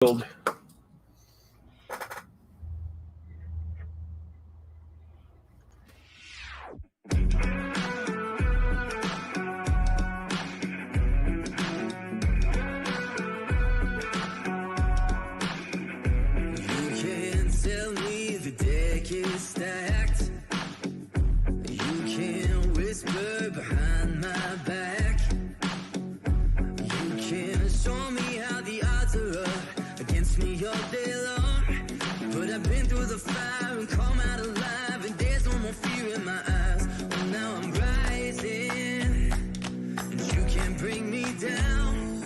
You can't tell me the deck is stacked. You can't whisper behind my back. You can't show me how the odds are up against me all day long. But I've been through the fire and come out alive, and there's no more fear in my eyes. Oh, now I'm rising, and you can't bring me down.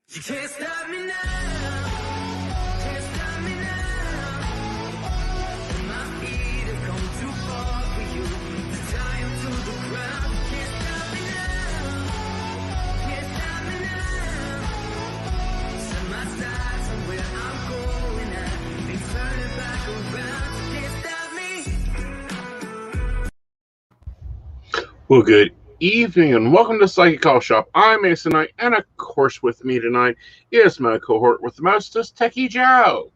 You can't stop me now. Can't stop me now. And my feet have come too far for you to tie 'em to the ground. Can't stop me now. Can't stop me now. Set my sights on where I'm going at and turn it back around. Can't stop me. Well, good evening and welcome to Psychic Call Shop. I'm Aeson Knight, and of course with me tonight is my cohort with the mostest, Techy Joe.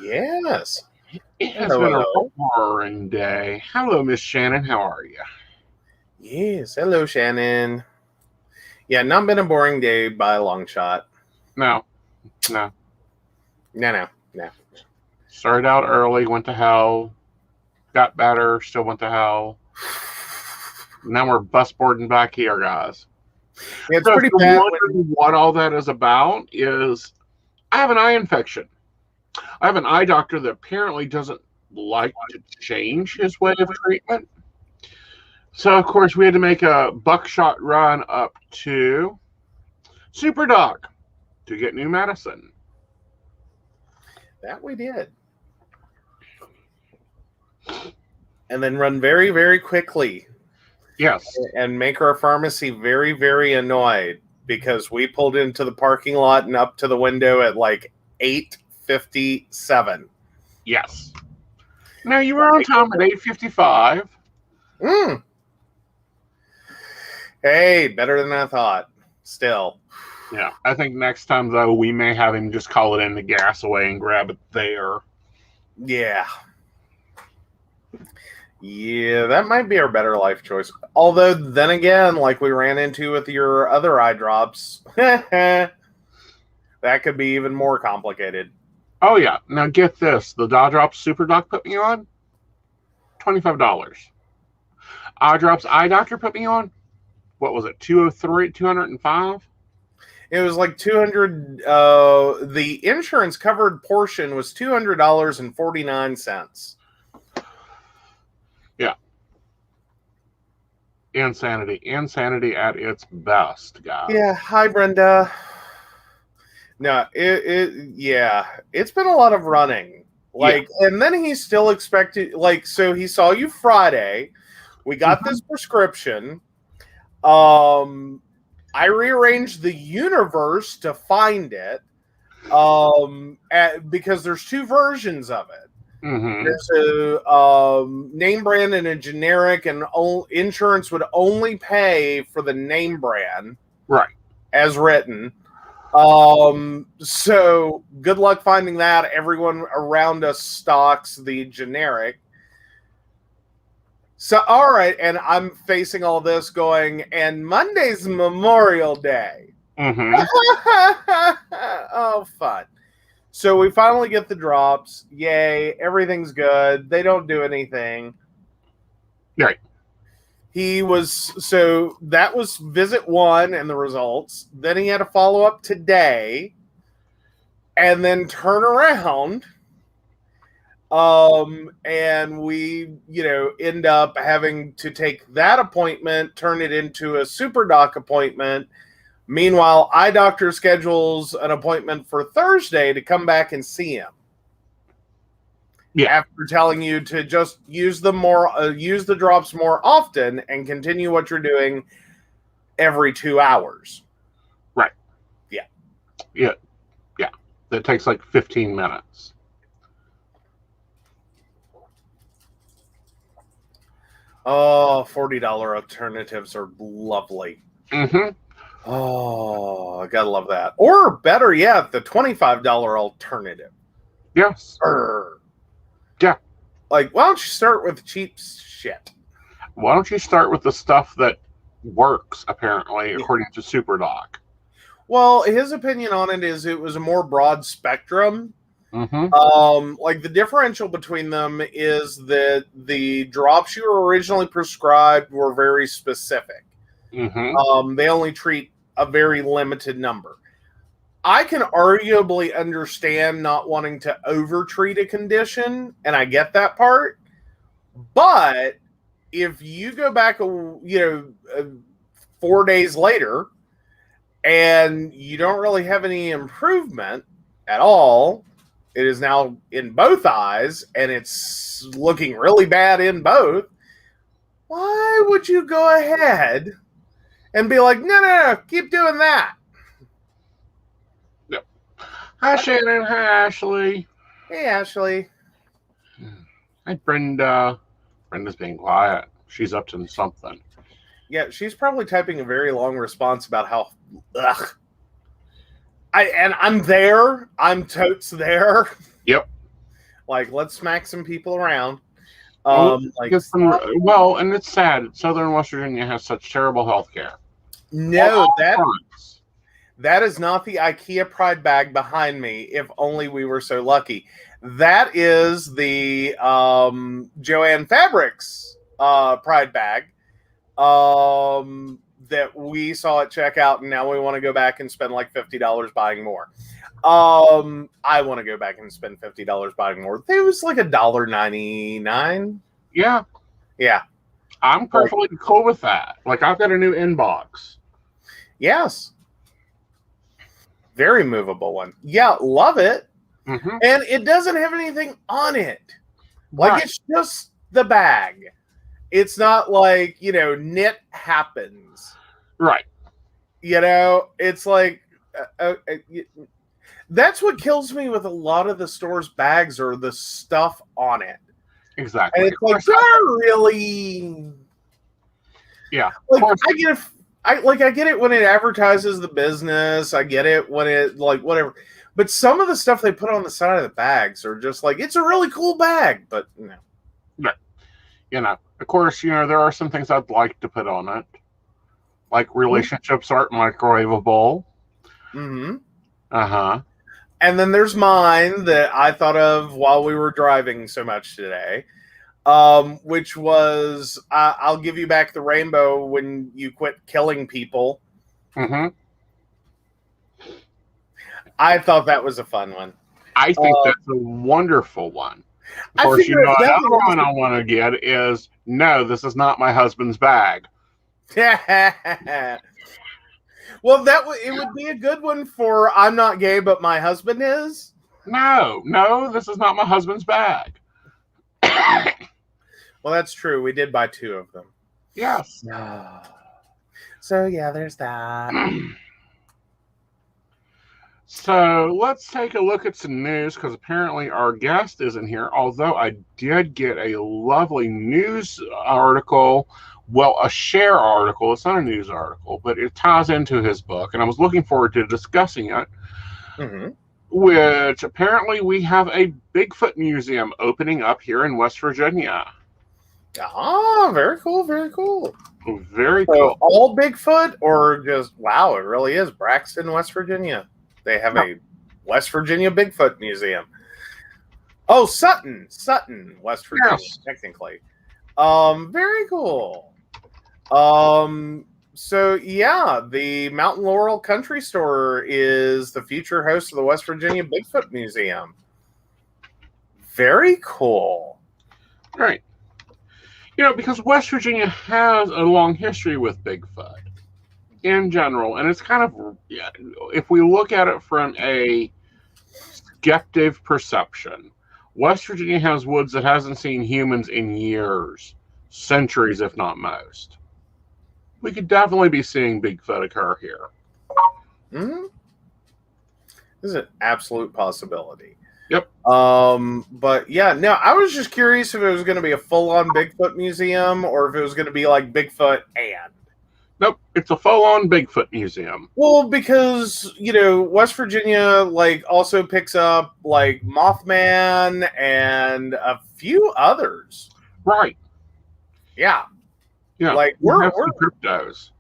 Yes. It has been a roaring day. Hello, Miss Shannon. How are you? Yes. Hello, Shannon. Yeah, not been a boring day by a long shot. No. No. Started out early, went to hell, got better, still went to hell. Now we're bus boarding back here, guys. Yeah, it's so pretty if you're bad. wondering what all that is about is I have an eye infection. I have an eye doctor that apparently doesn't like to change his way of treatment. So, of course, we had to make a buckshot run up to SuperDoc to get new medicine. That we did. And then run very, very quickly. Yes. And make our pharmacy very, very annoyed because we pulled into the parking lot and up to the window at like 8:57. Yes. Now, you were on time at 8:55. Hey, better than I thought. Still. Yeah. I think next time, though, we may have him just call it in the gas away and grab it there. Yeah. Yeah, that might be our better life choice. Although, then again, like we ran into with your other eye drops, that could be even more complicated. Oh, yeah. Now, get this. The Eye Drops SuperDoc put me on, $25. Eye Drops Eye Doctor put me on, what was it, 203, 205? It was like 200. The insurance covered portion was $200.49. Yeah. Insanity at its best, guys. Yeah. Hi, Brenda. No, it's been a lot of running. And then he's still expected. So he saw you Friday. We got this prescription. I rearranged the universe to find it. Because there's two versions of it. Mm-hmm. There's a name brand and a generic, and insurance would only pay for the name brand, right, as written. So good luck finding that. Everyone around us stocks the generic. So, all right, and I'm facing all this going, and Monday's Memorial Day. Mm-hmm. Oh, fun. So we finally get the drops. Yay, everything's good. They don't do anything. Right. So that was visit 1 and the results. Then he had a follow-up today and then turn around. And we, end up having to take that appointment, turn it into a SuperDoc appointment. Meanwhile, eye doctor schedules an appointment for Thursday to come back and see him. Yeah. After telling you to just use the drops more often and continue what you're doing every 2 hours. Right. Yeah. Yeah. Yeah. That takes like 15 minutes. Oh, $40 alternatives are lovely. Mm-hmm. Oh, I gotta love that. Or better yet, the $25 alternative. Yes. Brr. Yeah. Like, why don't you start with cheap shit? Why don't you start with the stuff that works, apparently, Yeah. according to SuperDoc? Well, his opinion on it is it was a more broad spectrum. Like the differential between them is that the drops you were originally prescribed were very specific. They only treat a very limited number. I can arguably understand not wanting to overtreat a condition, and I get that part. But if you go back, 4 days later, and you don't really have any improvement at all, it is now in both eyes, and it's looking really bad in both. Why would you go ahead and be like, no, keep doing that? Yep. Hi, Shannon. Hi, Ashley. Hey, Ashley. Hi, Brenda. Brenda's being quiet. She's up to something. Yeah, she's probably typing a very long response about how, I'm there. I'm totes there. Yep. Like, let's smack some people around. And it's sad. Southern West Virginia has such terrible health care. No, that is not the IKEA Pride bag behind me, if only we were so lucky. That is the Joanne Fabrics Pride bag that we saw at checkout, and now we want to go back and spend like $50 buying more. I want to go back and spend $50 buying more. It was like $1.99. Yeah. Yeah. I'm perfectly cool with that. Like, I've got a new inbox. Yes. Very movable one. Yeah, love it. Mm-hmm. And it doesn't have anything on it. Like, right. It's just the bag. It's not like, knit happens. Right. It's like... that's what kills me with a lot of the store's bags or the stuff on it. Exactly. And it's like, they're really... Yeah. Like, I get it when it advertises the business. I get it when it, like, whatever. But some of the stuff they put on the side of the bags are just like, it's a really cool bag, but no. Right. Of course, there are some things I'd like to put on it. Like, relationships aren't microwavable. Mm-hmm. Uh-huh. And then there's mine that I thought of while we were driving so much today, which was, I'll give you back the rainbow when you quit killing people. Mm-hmm. I thought that was a fun one. I think that's a wonderful one. Of course, another one I want to get is, no, this is not my husband's bag. Well, it would be a good one for I'm not gay, but my husband is. No, this is not my husband's bag. Well, that's true. We did buy 2 of them. Yes. So, yeah, there's that. So, let's take a look at some news, because apparently our guest isn't here, although I did get a lovely news article. Well, a share article. It's not a news article, but it ties into his book, and I was looking forward to discussing it. Mm-hmm. Which apparently we have a Bigfoot museum opening up here in West Virginia. Ah, very cool, very cool. Very cool. All Bigfoot, or just, wow, it really is Braxton, West Virginia. They have a West Virginia Bigfoot museum. Oh, Sutton, West Virginia, yes. Technically. Very cool. So yeah, the Mountain Laurel Country Store is the future host of the West Virginia Bigfoot Museum. Very cool. Right. Because West Virginia has a long history with Bigfoot in general, and it's kind of, if we look at it from a skeptic perception, West Virginia has woods that hasn't seen humans in years, centuries, if not most. We could definitely be seeing Bigfoot occur here. Mm-hmm. This is an absolute possibility. Yep. But yeah, no, I was just curious if it was going to be a full-on Bigfoot museum or if it was going to be like Bigfoot and. Nope, it's a full-on Bigfoot museum. Well, because, West Virginia, like, also picks up, like, Mothman and a few others. Right. Yeah. Yeah. Like, We we're have some cryptos.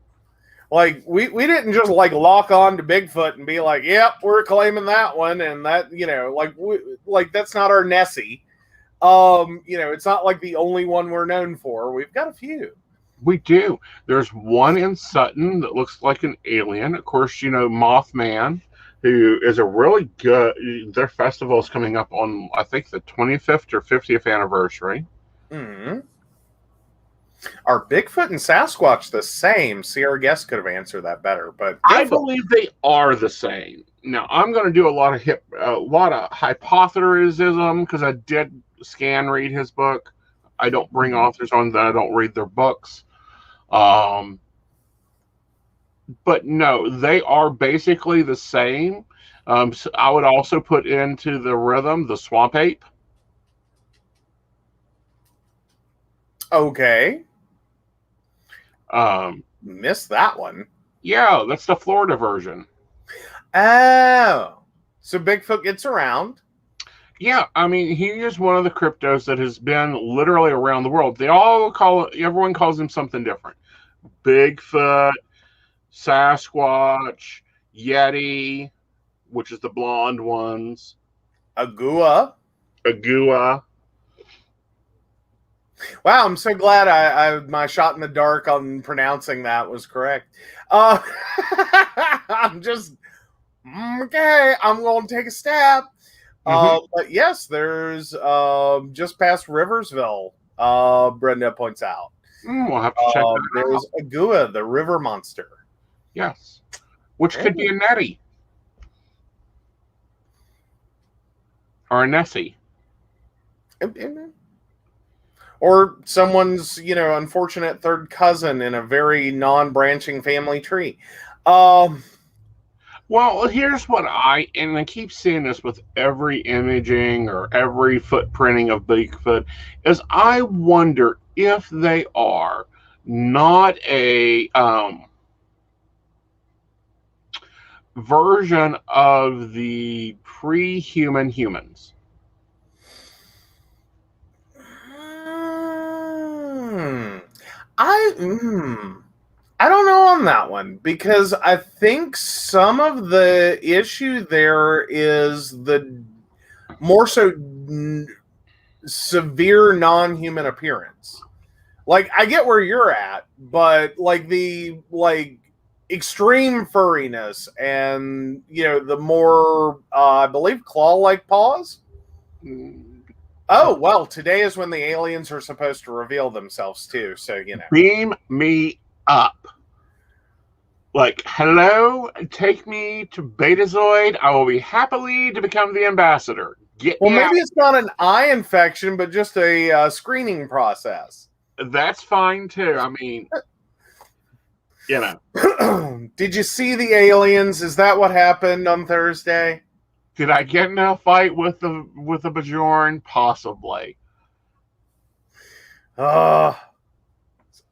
like, we didn't just, like, lock on to Bigfoot and be like, yep, we're claiming that one, and that, like, that's not our Nessie. It's not like the only one we're known for. We've got a few. We do. There's one in Sutton that looks like an alien. Of course, Mothman, who is a really good. Their festival is coming up on, I think, the 25th or 50th anniversary. Mm-hmm. Are Bigfoot and Sasquatch the same? See, our guest could have answered that better, but I believe they are the same. Now, I'm going to do a lot of hypothesis because I did scan read his book. I don't bring authors on that I don't read their books. But no, they are basically the same. So I would also put into the rhythm the swamp ape. Okay. Missed that one. Yeah, that's the Florida version. Oh. So Bigfoot gets around. Yeah, I mean, he is one of the cryptos that has been literally around the world. Everyone calls him something different. Bigfoot, Sasquatch, Yeti, which is the blonde ones. Agua. Wow, I'm so glad I my shot in the dark on pronouncing that was correct. I'm just okay. I'm going to take a stab. But yes, there's just past Riversville. Brenda points out. We'll have to check that out. There's Agua, the river monster. Yes, which could be a Nettie or a Nessie. Or someone's, unfortunate third cousin in a very non-branching family tree. Well, here's what and I keep seeing this with every imaging or every footprinting of Bigfoot, is I wonder if they are not a version of the pre-human humans. I don't know on that one, because I think some of the issue there is the more so severe non-human appearance. Like, I get where you're at, but like the extreme furriness and the more I believe claw-like paws. Oh, well, today is when the aliens are supposed to reveal themselves, too, so, Beam me up. Like, hello, take me to Betazoid. I will be happily to become the ambassador. Maybe it's not an eye infection, but just a screening process. That's fine, too. I mean, Did you see the aliens? Is that what happened on Thursday? Did I get in a fight with the Bajorn? Possibly. It's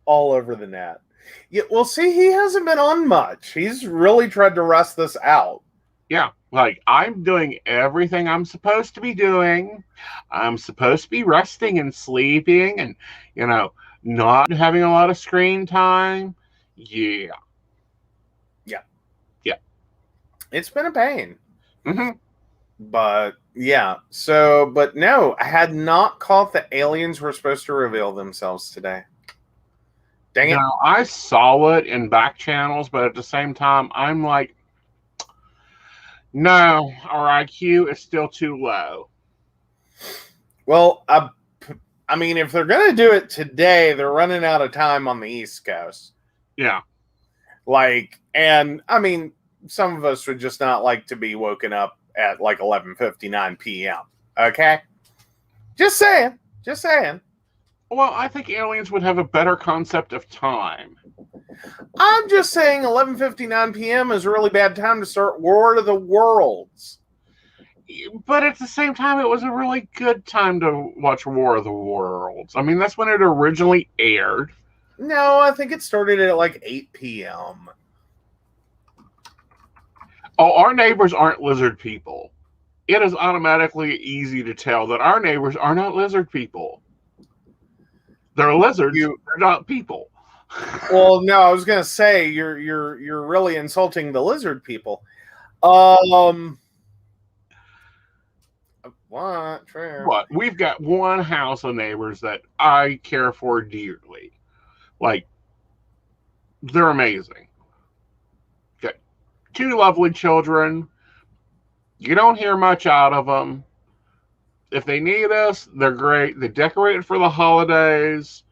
all over the net. Yeah, well, see, he hasn't been on much. He's really tried to rest this out. Yeah, like, I'm doing everything I'm supposed to be doing. I'm supposed to be resting and sleeping and, not having a lot of screen time. Yeah. It's been a pain. Mm-hmm. But, yeah. So, but no, I had not caught the aliens were supposed to reveal themselves today. Dang it. Now, I saw it in back channels, but at the same time, I'm like, no, our IQ is still too low. Well, I mean, if they're going to do it today, they're running out of time on the East Coast. Yeah. And I mean, some of us would just not like to be woken up at 11:59 p.m. Okay? Just saying. Well, I think aliens would have a better concept of time. I'm just saying 11:59 p.m. is a really bad time to start War of the Worlds. But at the same time, it was a really good time to watch War of the Worlds. I mean, that's when it originally aired. No, I think it started at like 8 p.m. Oh, our neighbors aren't lizard people. It is automatically easy to tell that our neighbors are not lizard people. They're lizards. They're not people. Well, no, I was gonna say you're really insulting the lizard people. What? True. But we've got one house of neighbors that I care for dearly. Like, they're amazing. Got 2 lovely children. You don't hear much out of them. If they need us, they're great. They decorate for the holidays.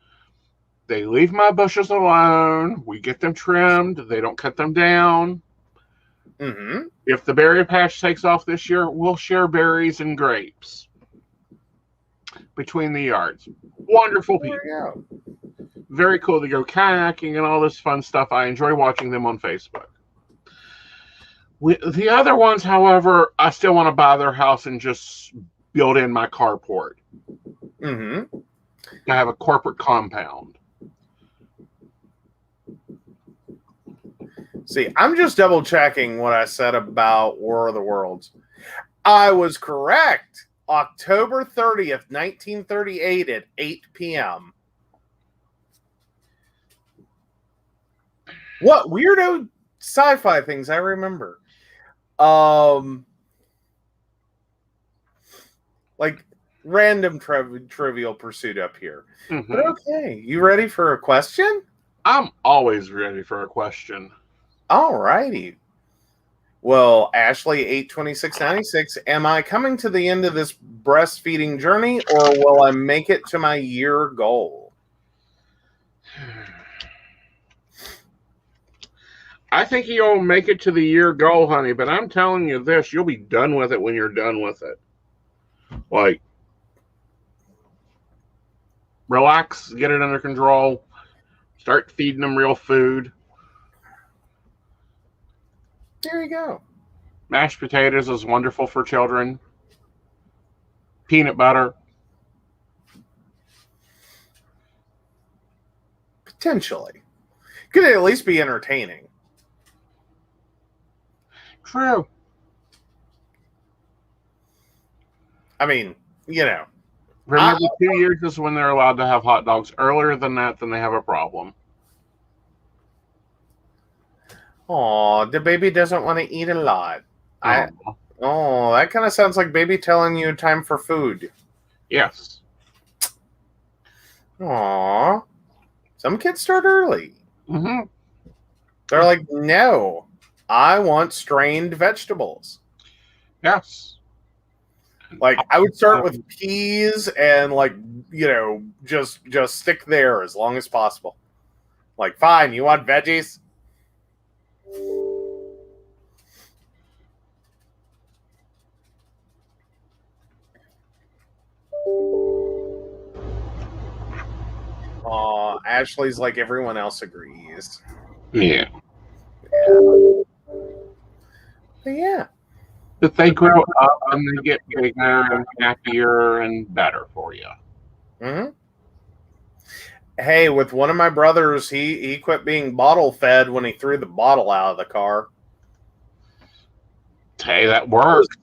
They leave my bushes alone. We get them trimmed. They don't cut them down. Mm-hmm. If the berry patch takes off this year, we'll share berries and grapes between the yards. Wonderful people. Very cool. They go kayaking and all this fun stuff. I enjoy watching them on Facebook. The other ones, however, I still want to buy their house and just build in my carport. Mm-hmm. To have a corporate compound. See, I'm just double checking what I said about War of the Worlds. I was correct. October 30th, 1938 at 8 p.m. What weirdo sci-fi things I remember. Like random trivial pursuit up here. Mm-hmm. But okay, you ready for a question? I'm always ready for a question. All righty. Well, Ashley 82696, am I coming to the end of this breastfeeding journey, or will I make it to my year goal? I think you'll make it to the year goal, honey, but I'm telling you this, you'll be done with it when you're done with it. Like, relax, get it under control, start feeding them real food. There you go. Mashed potatoes is wonderful for children. Peanut butter. Potentially. Could at least be entertaining. True. I mean, you know. Remember, 2 years is when they're allowed to have hot dogs. Earlier than that, then they have a problem. Oh, the baby doesn't want to eat a lot. That kind of sounds like baby telling you time for food. Yes. Aw. Some kids start early. Mm-hmm. They're like, no, I want strained vegetables. Yes. Like, I would start with peas and, like, you know, just stick there as long as possible. Like, fine, you want veggies? Ashley's like everyone else agrees. Yeah. But yeah. But they grow up and they get bigger and happier and better for you. Mm-hmm. Hey, with one of my brothers, he quit being bottle fed when he threw the bottle out of the car. Hey, that worked.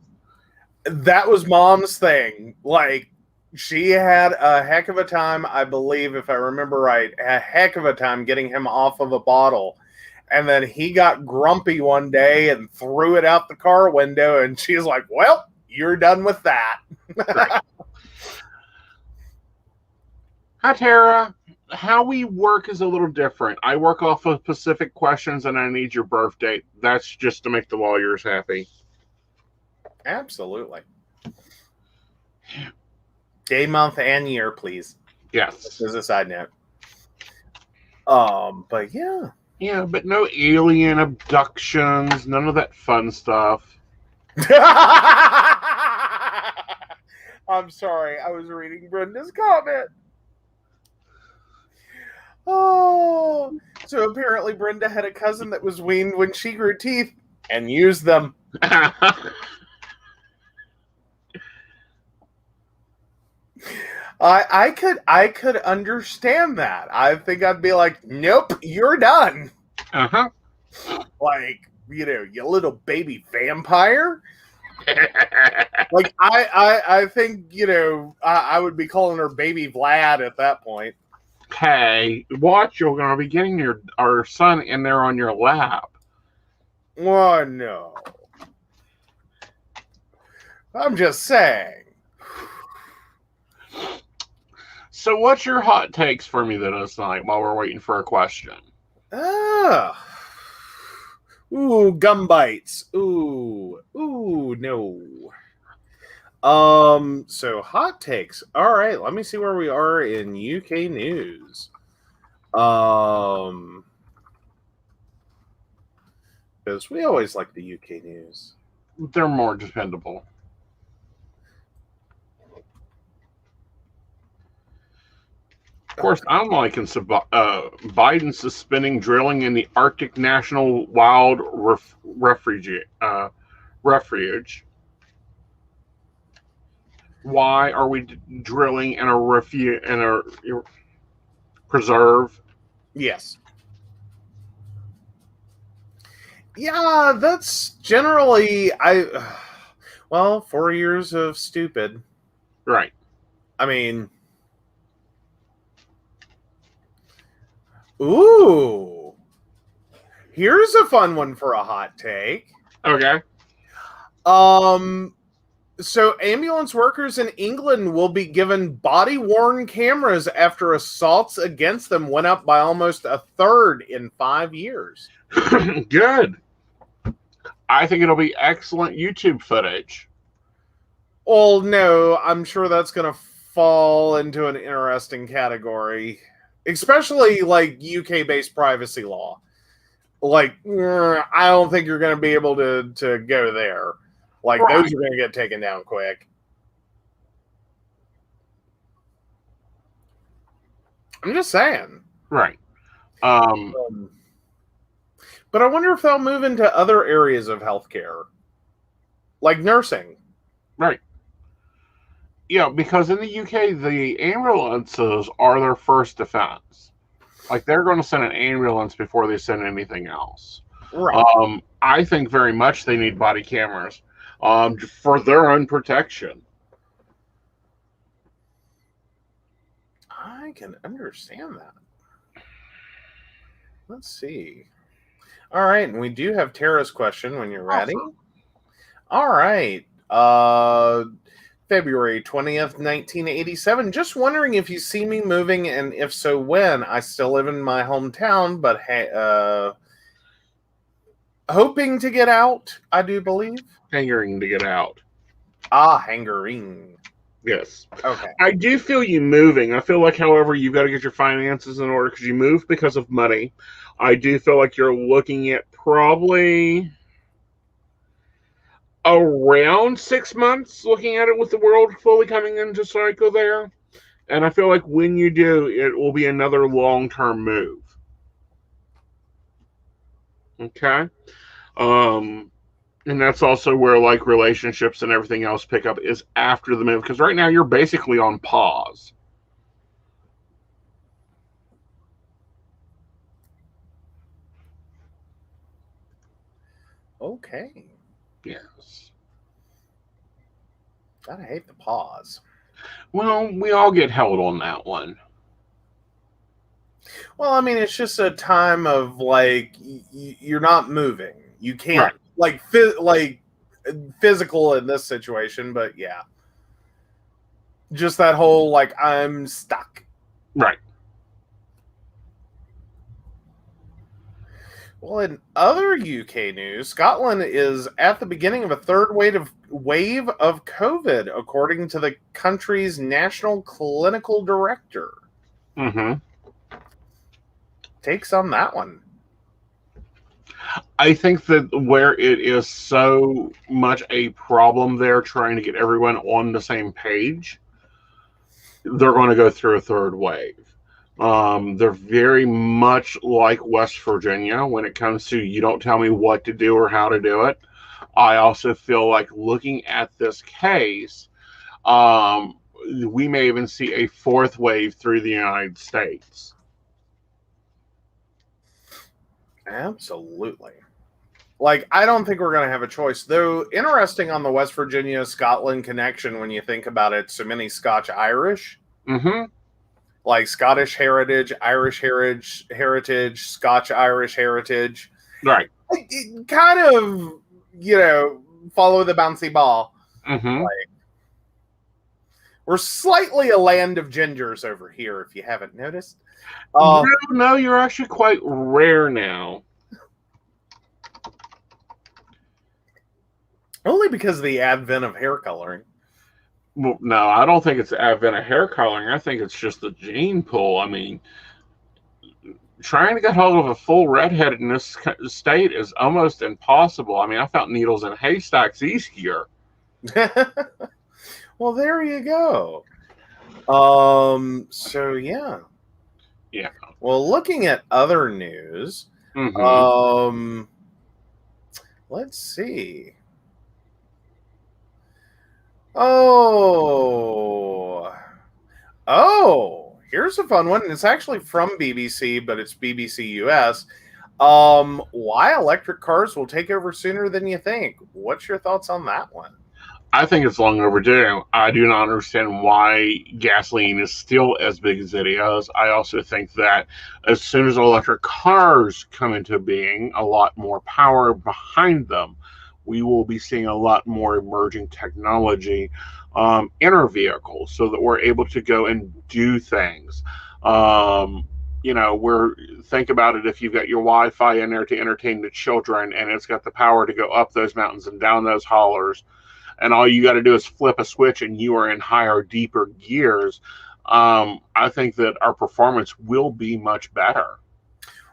That was mom's thing. Like, she had a heck of a time, I believe, if I remember right, a heck of a time getting him off of a bottle. And then he got grumpy one day and threw it out the car window, and she's like, well, you're done with that. Right. Hi, Tara. How we work is a little different. I work off of specific questions, and I need your birth date. That's just to make the lawyers happy. Absolutely. Day, month, and year, please. Yes. As a side note. But yeah. Yeah, but no alien abductions, none of that fun stuff. I'm sorry, I was reading Brenda's comment. Oh, so apparently Brenda had a cousin that was weaned when she grew teeth and used them. I could understand that. I think I'd be like, nope, you're done. Uh-huh. Like, you little baby vampire. Like, I think, I would be calling her baby Vlad at that point. Hey, watch, you're going to be getting our son in there on your lap. Oh, no. I'm just saying. So what's your hot takes for me this night while we're waiting for a question? Ooh, gum bites. Ooh, no. So hot takes. All right, let me see where we are in UK news. Because we always like the UK news. They're more dependable. Of course, I'm liking Biden suspending drilling in the Arctic National Wild Refuge. Why are we drilling in a preserve? Yes. Yeah, that's generally 4 years of stupid. Right. I mean, ooh. Here's a fun one for a hot take. Okay. So ambulance workers in England will be given body-worn cameras after assaults against them went up by almost a third in 5 years. Good. I think it'll be excellent YouTube footage. Well, no, I'm sure that's going to fall into an interesting category, especially like UK-based privacy law. Like, I don't think you're going to be able to go there. Like, Right. those are going to get taken down quick. I'm just saying. Right. But I wonder if they'll move into other areas of healthcare, like nursing. Right. Yeah, because in the UK, the ambulances are their first defense. Like, they're going to send an ambulance before they send anything else. Right. I think very much they need body cameras for their own protection. I can understand that. Let's see. All right, and we do have Tara's question when you're ready. Awesome. All right. February 20th, 1987. Just wondering if you see me moving, and if so, when. I still live in my hometown, but hoping to get out, I do believe. Hangering to get out. Hangering. Yes. Okay. I do feel you moving. I feel like, however, you've got to get your finances in order because you move because of money. I do feel like you're looking at probably around 6 months, looking at it with the world fully coming into cycle there. And I feel like when you do, it will be another long-term move. Okay? And that's also where, like, relationships and everything else pick up is after the move. Because right now you're basically on pause. Okay. Yes. I hate the pause. Well, we all get held on that one. Well, I mean, it's just a time of, like, you're not moving. You can't, Right. like physical in this situation, but yeah. Just that whole, like, I'm stuck. Right. Well, in other UK news, Scotland is at the beginning of a third wave of COVID, according to the country's national clinical director. Mm-hmm. Takes on that one. I think that where it is so much a problem there trying to get everyone on the same page, they're going to go through a third wave. They're very much like West Virginia when it comes to you don't tell me what to do or how to do it. I also feel like looking at this case, we may even see a fourth wave through the United States. Absolutely. Like, I don't think we're going to have a choice. Though, interesting on the West Virginia-Scotland connection when you think about it, so many Scotch-Irish. Mm-hmm. Like Scottish heritage, Irish heritage, Scotch-Irish heritage. Right. It kind of, follow the bouncy ball. Mm-hmm. Like, we're slightly a land of gingers over here, if you haven't noticed. No, you're actually quite rare now. Only because of the advent of hair coloring. Well, no, I don't think it's the advent of hair coloring. I think it's just the gene pool. I mean, trying to get hold of a full redhead in this state is almost impossible. I mean, I found needles in haystacks easier. Well, there you go. So yeah. Yeah. Well, looking at other news, let's see. Oh, here's a fun one. It's actually from BBC, but it's BBC US. Why electric cars will take over sooner than you think. What's your thoughts on that one? I think it's long overdue. I do not understand why gasoline is still as big as it is. I also think that as soon as electric cars come into being, a lot more power behind them, we will be seeing a lot more emerging technology in our vehicles so that we're able to go and do things. Think about it, if you've got your Wi-Fi in there to entertain the children and it's got the power to go up those mountains and down those hollers, and all you got to do is flip a switch and you are in higher, deeper gears, I think that our performance will be much better.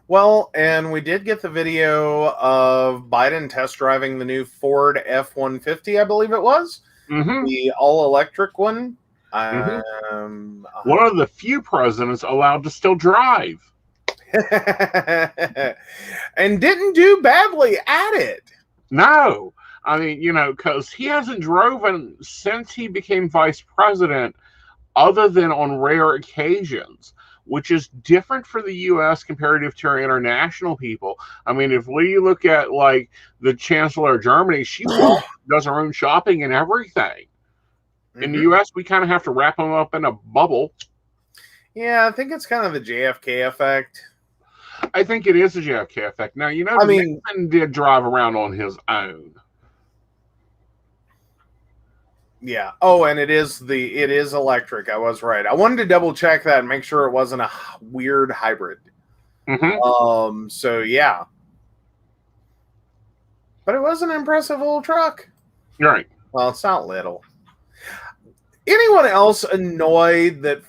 Well, and we did get the video of Biden test driving the new Ford F-150, I believe it was. Mm-hmm. The all-electric one. One of the few presidents allowed to still drive. And didn't do badly at it. No. I mean, because he hasn't driven since he became vice president, other than on rare occasions, which is different for the U.S. comparative to our international people. I mean, if we look at, like, the Chancellor of Germany, she does her own shopping and everything. In the U.S., we kind of have to wrap them up in a bubble. Yeah, I think it's kind of the JFK effect. I think it is a JFK effect. Now, Nixon did drive around on his own. Yeah. Oh, and it is electric. I was right. I wanted to double check that and make sure it wasn't a weird hybrid. Mm-hmm. So yeah. But it was an impressive little truck. Right. Well, it's not little. Anyone else annoyed that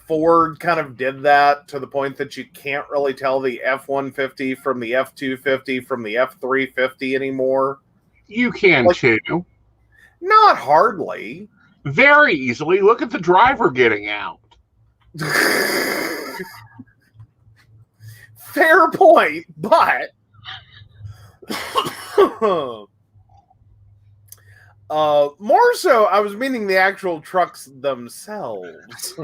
Ford kind of did that to the point that you can't really tell the F-150 from the F-250 from the F-350 anymore? You can too. Not hardly. Very easily. Look at the driver getting out. Fair point, but more so, I was meaning the actual trucks themselves.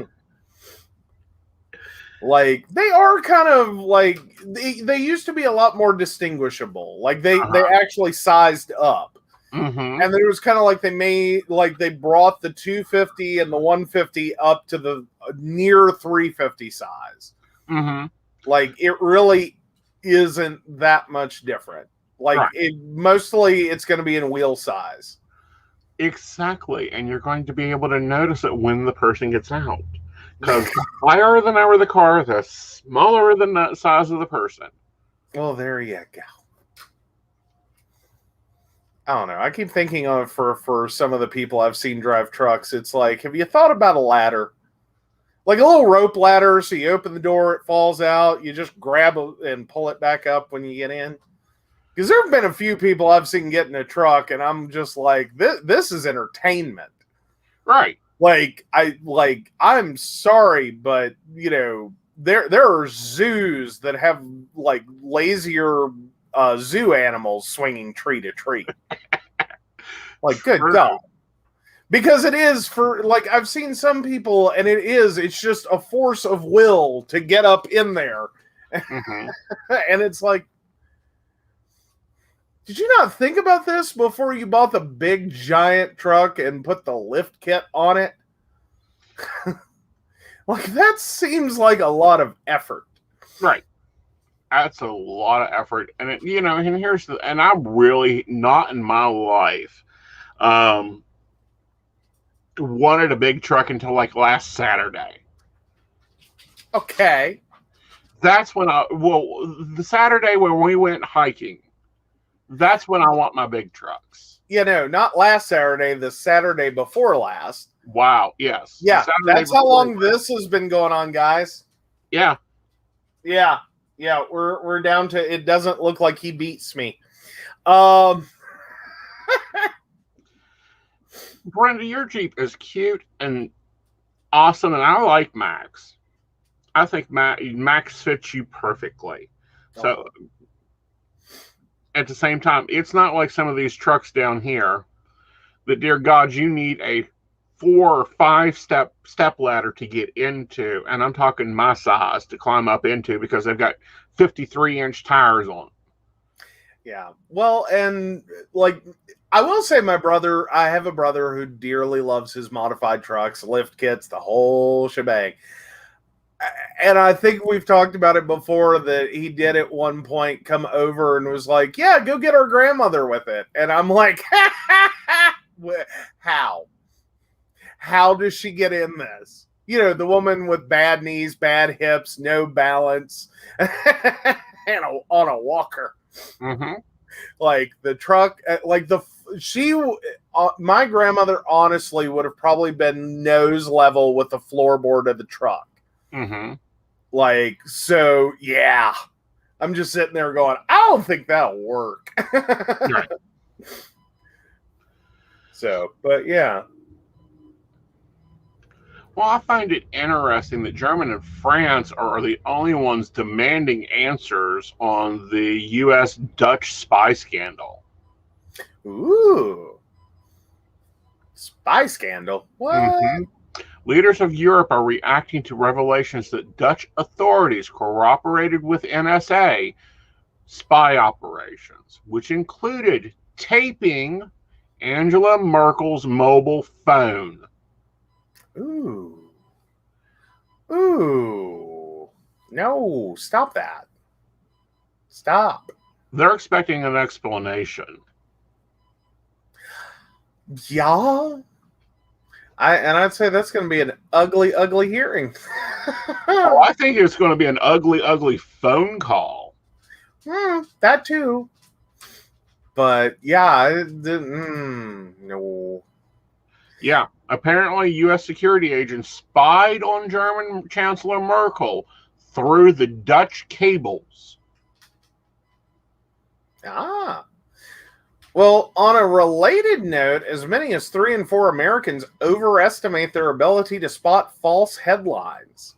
Like, they are kind of like they used to be a lot more distinguishable. Like they actually sized up. Mm-hmm. And then it was kind of like they brought the 250 and the 150 up to the near 350 size. Mm-hmm. Like, it really isn't that much different. Like, mostly it's going to be in wheel size. Exactly. And you're going to be able to notice it when the person gets out. Because the higher the number of the car, the smaller the size of the person. Well, there you go. I don't know. I keep thinking of for some of the people I've seen drive trucks, it's like, have you thought about a ladder? Like a little rope ladder, so you open the door, it falls out, you just grab it and pull it back up when you get in. Because there have been a few people I've seen get in a truck, and I'm just like, this is entertainment. Right. I'm sorry, but there are zoos that have like lazier zoo animals swinging tree to tree. Like, good God. Because it is for, like, I've seen some people, and it's just a force of will to get up in there. Mm-hmm. And it's like, did you not think about this before you bought the big giant truck and put the lift kit on it? Like, that seems like a lot of effort. Right. That's a lot of effort. And, and I'm really not in my life wanted a big truck until like last Saturday. Okay. That's when the Saturday when we went hiking, that's when I want my big trucks. Not last Saturday, the Saturday before last. Wow, yes. Yeah, that's how long this has been going on, guys. Yeah. Yeah, we're down to, it doesn't look like he beats me. Brenda, your Jeep is cute and awesome, and I like Max. I think Max fits you perfectly. So, at the same time, it's not like some of these trucks down here that, dear God, you need a 4 or 5 step ladder to get into, and I'm talking my size to climb up into because they've got 53-inch tires on them. Yeah. Well, and like, I will say I have a brother who dearly loves his modified trucks, lift kits, the whole shebang. And I think we've talked about it before that he did at one point come over and was like, yeah, go get our grandmother with it. And I'm like, how? How does she get in this? The woman with bad knees, bad hips, no balance, and on a walker. Mm-hmm. Like the truck, my grandmother honestly would have probably been nose level with the floorboard of the truck. Mm-hmm. Like, so yeah, I'm just sitting there going, I don't think that'll work. Right. So, but yeah. Well, I find it interesting that Germany and France are the only ones demanding answers on the U.S.-Dutch spy scandal. Ooh. Spy scandal? What? Mm-hmm. Leaders of Europe are reacting to revelations that Dutch authorities cooperated with NSA spy operations, which included taping Angela Merkel's mobile phone. Ooh. No, stop that. Stop. They're expecting an explanation. Yeah. I'd say that's going to be an ugly, ugly hearing. Oh, I think it's going to be an ugly, ugly phone call. That too. But yeah, no. Yeah, apparently U.S. security agents spied on German Chancellor Merkel through the Dutch cables. Ah. Well, on a related note, as many as 3 in 4 Americans overestimate their ability to spot false headlines.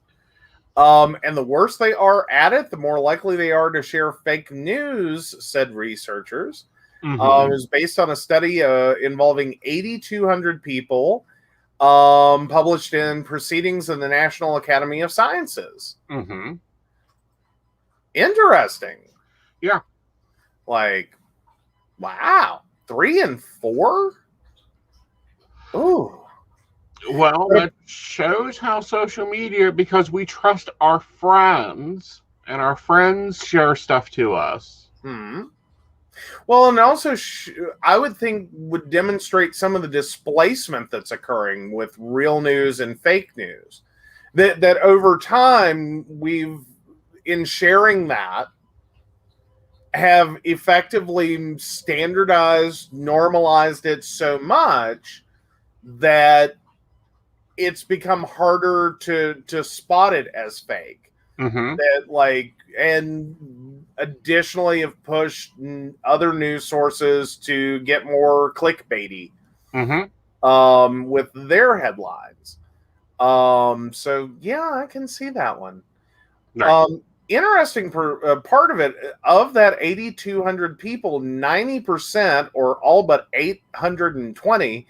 And the worse they are at it, the more likely they are to share fake news, said researchers. Mm-hmm. It was based on a study involving 8,200 people, published in Proceedings of the National Academy of Sciences. Mm-hmm. Interesting. Yeah. Like, wow. 3 in 4? Ooh. Well, that shows how social media, because we trust our friends, and our friends share stuff to us. Well, and also, I would think would demonstrate some of the displacement that's occurring with real news and fake news. That over time, in sharing that, have effectively standardized, normalized it so much that it's become harder to spot it as fake. Mm-hmm. That and additionally have pushed other news sources to get more clickbaity with their headlines. So yeah, I can see that one. Right. Interesting part of it, of that 8,200 people, 90%, or all but 820,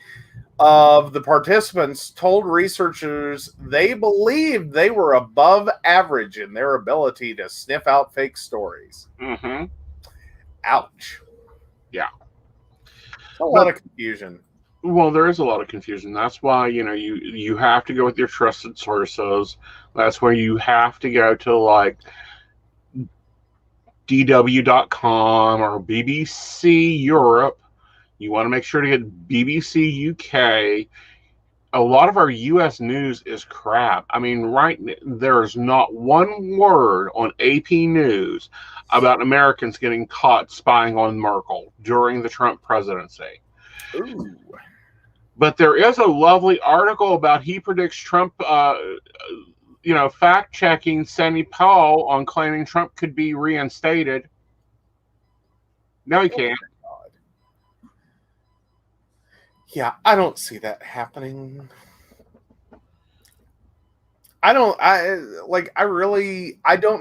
of the participants told researchers they believed they were above average in their ability to sniff out fake stories. Mm-hmm. Ouch. Yeah. A lot of confusion. Well, there is a lot of confusion. That's why, you have to go with your trusted sources. That's where you have to go to like DW.com or BBC Europe. You want to make sure to get BBC UK. A lot of our US news is crap. I mean, there's not one word on AP News about Americans getting caught spying on Merkel during the Trump presidency. Ooh. But there is a lovely article about he predicts Trump, fact-checking Sandy Powell on claiming Trump could be reinstated. No, he can't. Yeah, I don't see that happening. I don't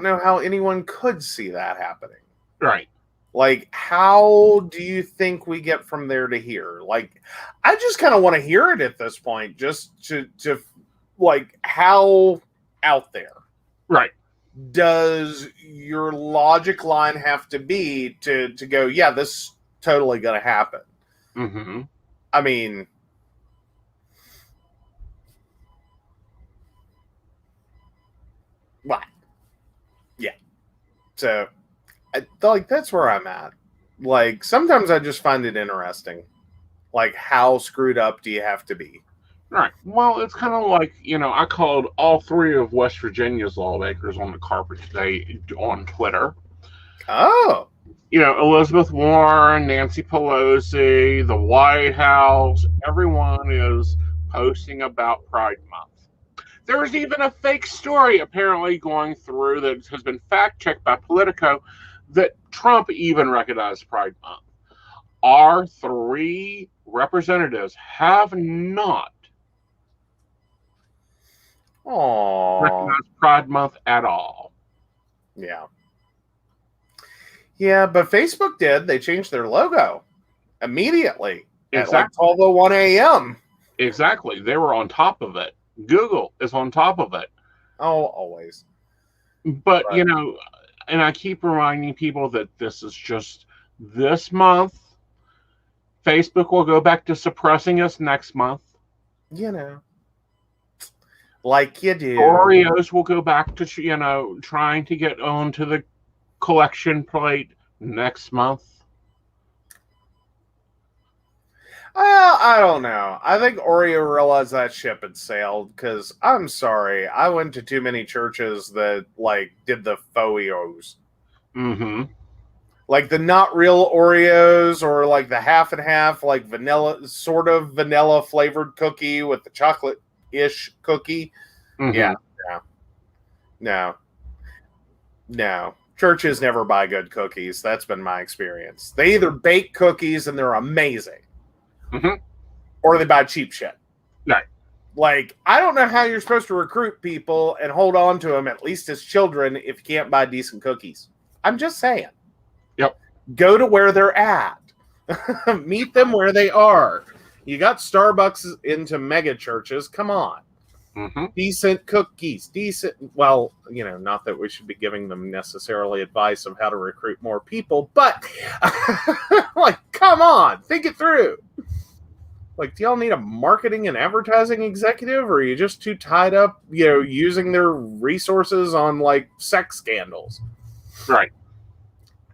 know how anyone could see that happening. Right. Like, how do you think we get from there to here? Like, I just kind of want to hear it at this point, just to like, how out there. Right. Does your logic line have to be to go, yeah, this is totally going to happen? Mm-hmm. I mean, what? Yeah. So, that's where I'm at. Like, sometimes I just find it interesting. Like, how screwed up do you have to be? Right. Well, it's kind of like, I called all three of West Virginia's lawmakers on the carpet today on Twitter. Oh. Elizabeth Warren, Nancy Pelosi, the White House, everyone is posting about Pride Month. There's even a fake story apparently going through that has been fact-checked by Politico that Trump even recognized Pride Month. Our three representatives have not recognized Pride Month at all. Yeah. Yeah, but Facebook did. They changed their logo immediately at like 12:01 a.m. Exactly. They were on top of it. Google is on top of it. Oh, always. But, right. And I keep reminding people that this is just this month. Facebook will go back to suppressing us next month. Like you do. Oreos will go back to, trying to get onto the collection plate next month. Well, I don't know. I think Oreo realized that ship had sailed because I'm sorry, I went to too many churches that did the faux-Oreos. Mm-hmm. Like the not real Oreos or like the half and half, like vanilla, sort of vanilla flavored cookie with the chocolate-ish cookie. Mm-hmm. Yeah. No. Churches never buy good cookies. That's been my experience. They either bake cookies and they're amazing, mm-hmm. or they buy cheap shit. Right. Like, I don't know how you're supposed to recruit people and hold on to them, at least as children, if you can't buy decent cookies. I'm just saying. Yep. Go to where they're at. Meet them where they are. You got Starbucks into mega churches. Come on. Mm-hmm. Decent cookies. Well, not that we should be giving them necessarily advice of how to recruit more people, but come on, think it through. Like, do y'all need a marketing and advertising executive, or are you just too tied up, using their resources on sex scandals? Right.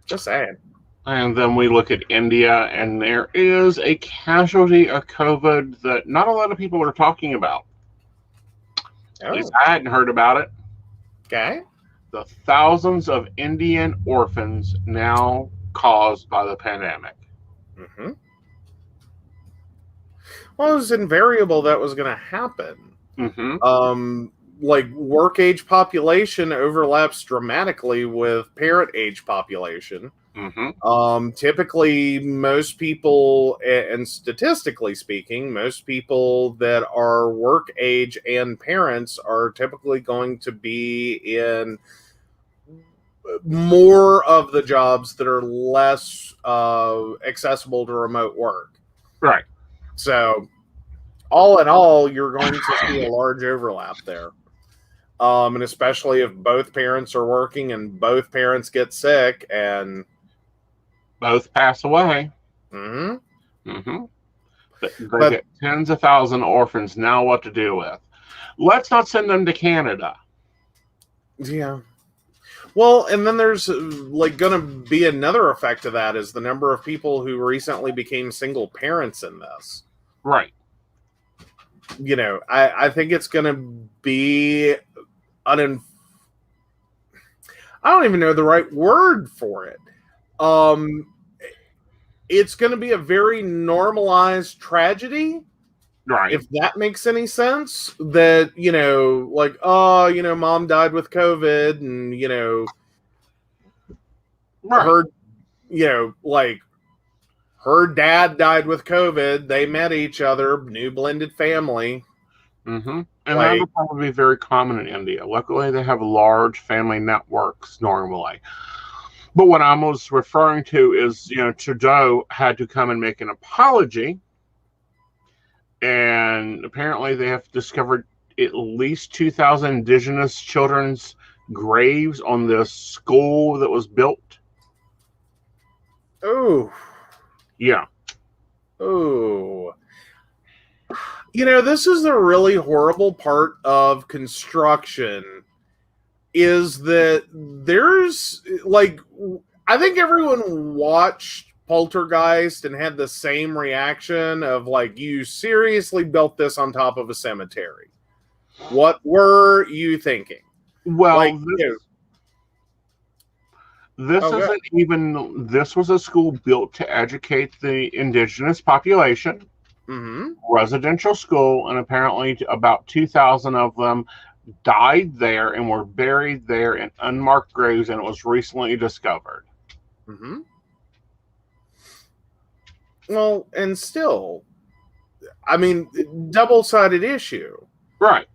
Just saying. And then we look at India, and there is a casualty of COVID that not a lot of people are talking about. At least I hadn't heard about it. Okay. The thousands of Indian orphans now caused by the pandemic. Mm-hmm. Well, it was invariable that was going to happen. Mm-hmm. Work age population overlaps dramatically with parent age population. Mm-hmm. Typically, most people, and statistically speaking, most people that are work age and parents are typically going to be in more of the jobs that are less accessible to remote work. Right. So, all in all, you're going to see a large overlap there. And especially if both parents are working and both parents get sick and both pass away. They get tens of thousands of orphans. Now what to do with? Let's not send them to Canada. Yeah. Well, and then there's like going to be another effect of that is the number of people who recently became single parents in this. Right. You know, I think it's going to be I don't even know the right word for it. It's going to be a very normalized tragedy. Right. If that makes any sense, that, you know, like, oh, you know, mom died with COVID and, you know, her, you know, like her dad died with COVID. They met each other, new blended family. And that would probably be very common in India. Luckily, they have large family networks normally. But what I was referring to is, you know, Trudeau had to come and make an apology. And apparently they have discovered at least 2,000 indigenous children's graves on this school that was built. Oh. Yeah. Oh. You know, this is the really horrible part of construction is that there's, like, I think everyone watched Poltergeist and had the same reaction of, like, you seriously built this on top of a cemetery. What were you thinking? Well, like, this isn't even, this was a school built to educate the indigenous population. Residential school, and apparently about 2,000 of them died there and were buried there in unmarked graves, and it was recently discovered. Well, and still, I mean, double-sided issue. Right.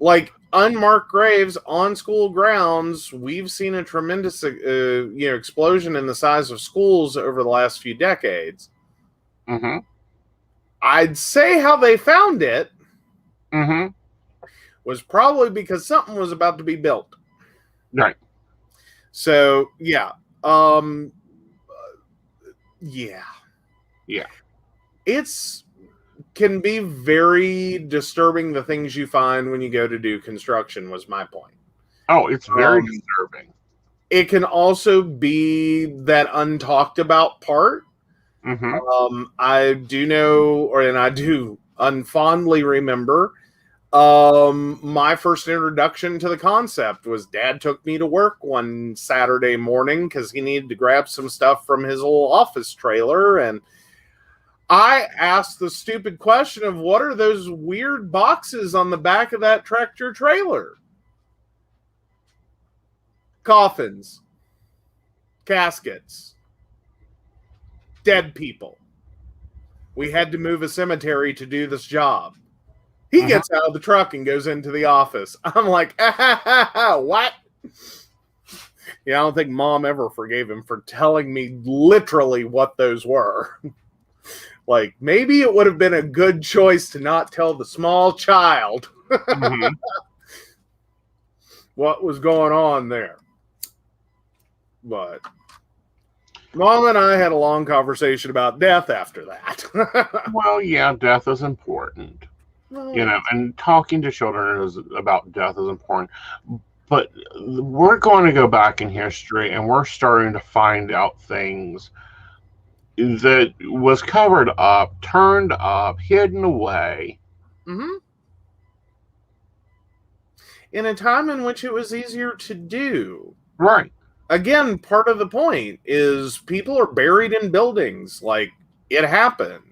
Like, unmarked graves on school grounds, we've seen a tremendous you know, explosion in the size of schools over the last few decades. I'd say how they found it was probably because something was about to be built. Right. So, yeah. Yeah. It's can be very disturbing, the things you find when you go to do construction, was my point. Oh, it's very disturbing. It can also be that untalked about part. I do know, and I do unfondly remember, my first introduction to the concept was Dad took me to work one Saturday morning because he needed to grab some stuff from his old office trailer, and I asked the stupid question of, what are those weird boxes on the back of that tractor trailer? Coffins, caskets, dead people. We had to move a cemetery to do this job. He gets out of the truck and goes into the office. I'm like, what? Yeah, I don't think Mom ever forgave him for telling me literally what those were. Like, maybe it would have been a good choice to not tell the small child what was going on there. But Mom and I had a long conversation about death after that. Well, yeah, death is important. You know, and talking to children about death is important. But we're going to go back in history, and we're starting to find out things that was covered up, turned up, hidden away. In a time in which it was easier to do. Right. Again, part of the point is people are buried in buildings. Like, it happened.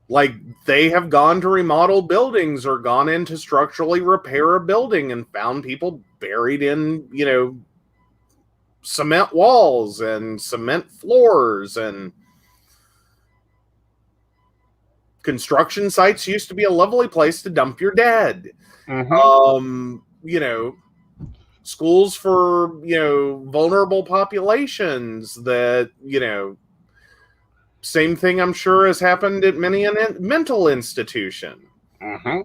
Like, they have gone to remodel buildings or gone in to structurally repair a building and found people buried in, you know, cement walls and cement floors. And construction sites used to be a lovely place to dump your dead. You know, schools for, you know, vulnerable populations that, you know, Same thing, I'm sure, has happened at many a mental institution. Mm-hmm.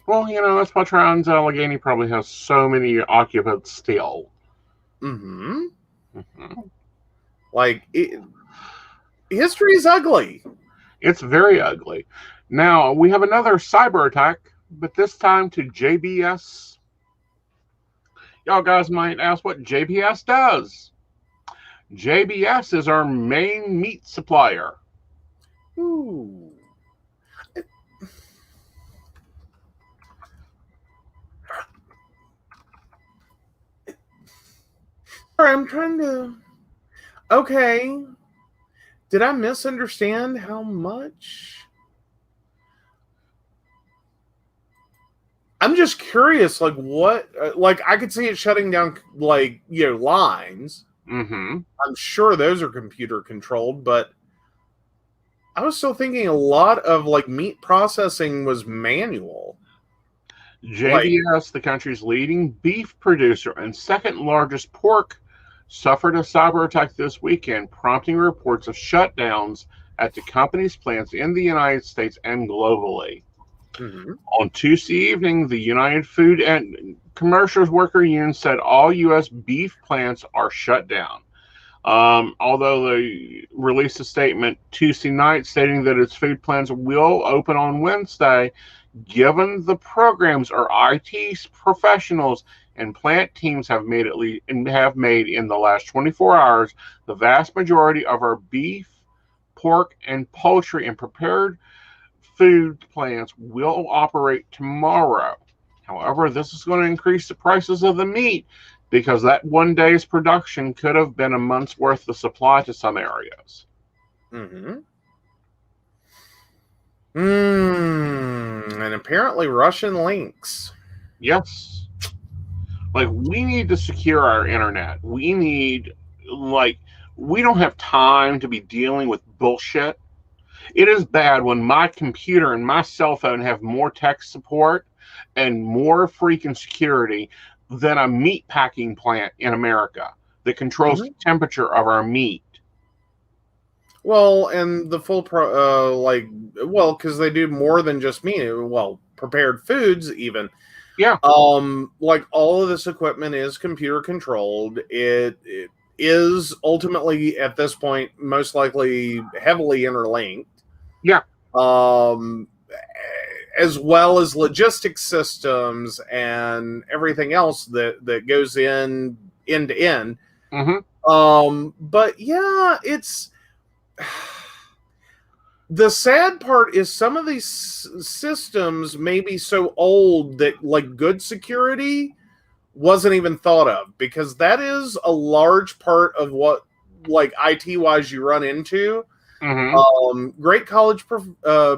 Well, that's why Trans-Allegheny probably has so many occupants still. Mm-hmm. Mm-hmm. Like, history's ugly. It's very ugly. Now, we have another cyber attack, but this time to JBS. Y'all guys might ask what JBS does. JBS is our main meat supplier. Ooh. I'm trying to... Okay. Did I misunderstand how much? I'm just curious, like, what... like, I could see it shutting down, like, lines. Mm-hmm. I'm sure those are computer controlled, but I was still thinking a lot of, like, meat processing was manual. JBS, the country's leading beef producer and second largest pork, suffered a cyber attack this weekend, prompting reports of shutdowns at the company's plants in the United States and globally. Mm-hmm. On Tuesday evening, the United Food and Commercial Worker Union said all U.S. beef plants are shut down. Although they released a statement Tuesday night stating that its food plants will open on Wednesday, given the programs our IT professionals and plant teams have made in the last 24 hours, the vast majority of our beef, pork, and poultry and prepared food plants will operate tomorrow. However, this is going to increase the prices of the meat because that one day's production could have been a month's worth of supply to some areas. Mm-hmm. And apparently Russian links. Yes. Like, we need to secure our internet. We don't have time to be dealing with bullshit. It is bad when my computer and my cell phone have more tech support and more freaking security than a meat packing plant in America that controls the temperature of our meat. Well, and the full because they do more than just meat. Well, prepared foods even. Yeah. Like, all of this equipment is computer controlled. It is ultimately at this point most likely heavily interlinked. Yeah. As well as logistics systems and everything else that goes end to end. Mm-hmm. But yeah, it's the sad part is some of these systems may be so old that, like, good security wasn't even thought of, because that is a large part of what, like, IT wise you run into. Mm-hmm. Great college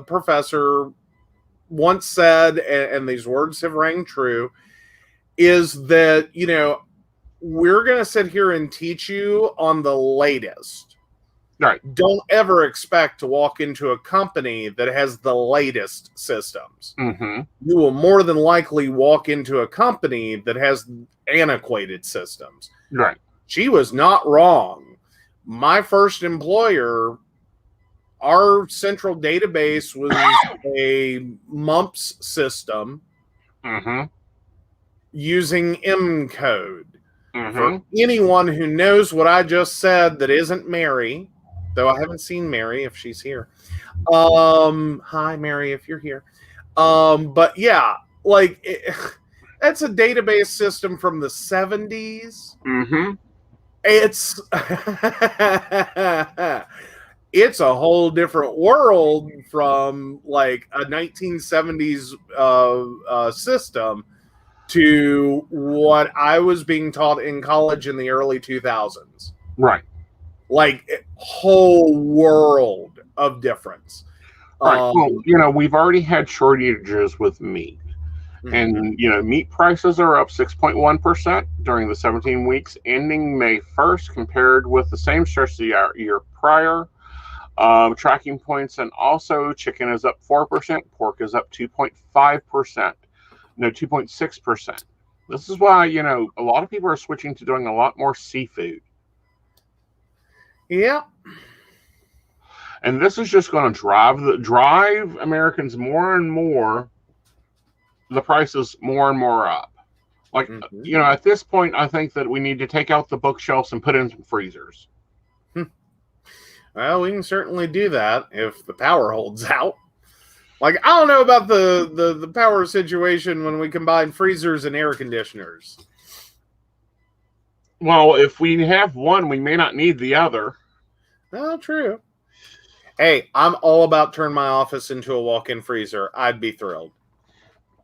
professor once said, and these words have rang true, is that, we're going to sit here and teach you on the latest. Right. Don't ever expect to walk into a company that has the latest systems. Mm-hmm. You will more than likely walk into a company that has antiquated systems. Right. She was not wrong. My first employer, our central database was a mumps system using M code. For anyone who knows what I just said that isn't Mary, though I haven't seen Mary if she's here. Hi, Mary, if you're here. But yeah, like, that's a database system from the 70s. Mm-hmm. It's it's a whole different world from, like, a 1970s system to what I was being taught in college in the early 2000s. Right. Like, whole world of difference. Right. Well, we've already had shortages with meat. And, meat prices are up 6.1% during the 17 weeks ending May 1st compared with the same stretch the year prior. Tracking points, and also chicken is up 4%, pork is up 2.5%. No, 2.6%. This is why, a lot of people are switching to doing a lot more seafood. Yeah. And this is just going to drive Americans more and more, the prices more and more up. Like, at this point, I think that we need to take out the bookshelves and put in some freezers. Well, we can certainly do that if the power holds out. Like, I don't know about the power situation when we combine freezers and air conditioners. Well, if we have one, we may not need the other. Oh, true. Hey, I'm all about turn my office into a walk-in freezer. I'd be thrilled.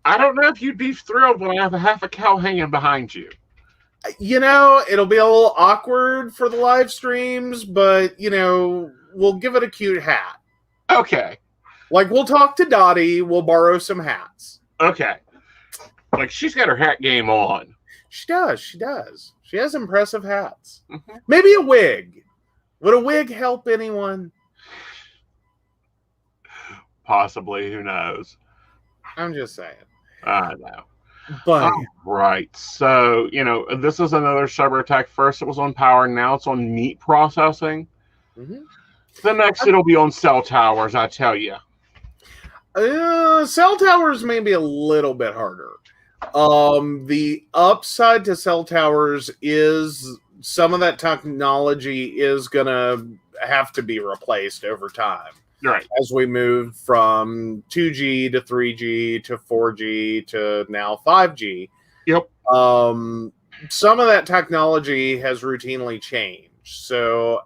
I don't know if you'd be thrilled when I have half a cow hanging behind you. It'll be a little awkward for the live streams, but, we'll give it a cute hat. Okay. Like, we'll talk to Dottie. We'll borrow some hats. Okay. Like, she's got her hat game on. She does. She has impressive hats. Mm-hmm. Maybe a wig. Would a wig help anyone? Possibly. Who knows? I'm just saying. I know. But right. So, this is another cyber attack. First it was on power. Now it's on meat processing. Mm-hmm. The next it'll be on cell towers, I tell you. Cell towers may be a little bit harder. The upside to cell towers is some of that technology is going to have to be replaced over time. Right. As we move from 2G to 3G to 4G to now 5G. Yep. Some of that technology has routinely changed. So,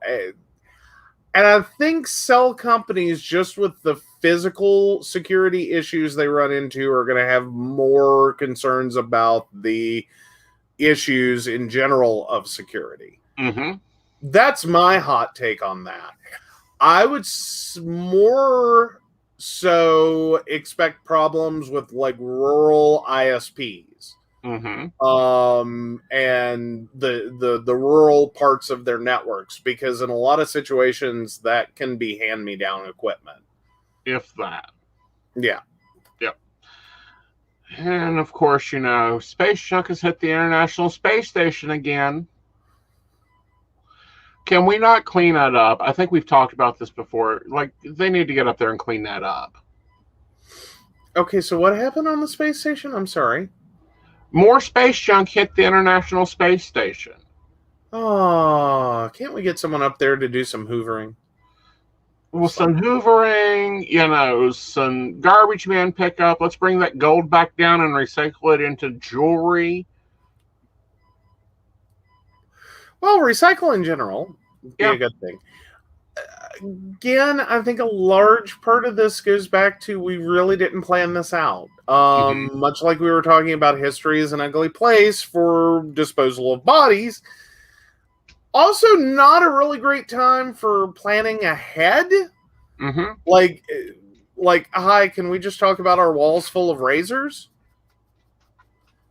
and I think cell companies, just with the physical security issues they run into, are going to have more concerns about the issues in general of security. Mm-hmm. That's my hot take on that. I would more so expect problems with like rural ISPs. Mm-hmm. And the rural parts of their networks, because in a lot of situations that can be hand-me-down equipment. If that. Yeah. Yep. And of course, space junk has hit the International Space Station again. Can we not clean that up? I think we've talked about this before. Like, they need to get up there and clean that up. Okay, so what happened on the space station? I'm sorry. More space junk hit the International Space Station. Oh, can't we get someone up there to do some hoovering? Well, some hoovering, some garbage man pickup. Let's bring that gold back down and recycle it into jewelry. Well, recycle in general would be a good thing. Again, I think a large part of this goes back to we really didn't plan this out. Much like we were talking about history is an ugly place for disposal of bodies. Also, not a really great time for planning ahead. Mm-hmm. Like, hi, can we just talk about our walls full of razors?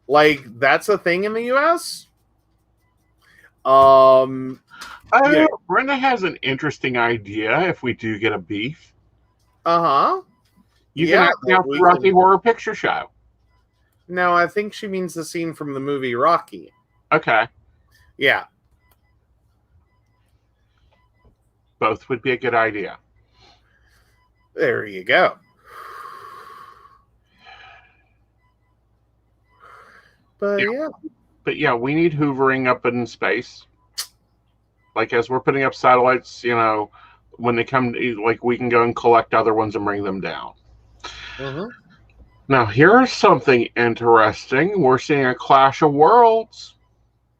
Like, that's a thing in the U.S.? Brenda has an interesting idea if we do get a beef. Uh-huh. You can act out the Rocky Horror Picture Show. No, I think she means the scene from the movie Rocky. Okay. Yeah. Both would be a good idea. There you go. But yeah. But yeah, we need hoovering up in space. Like, as we're putting up satellites, when they come, like, we can go and collect other ones and bring them down. Mm-hmm. Now, here's something interesting. We're seeing a clash of worlds.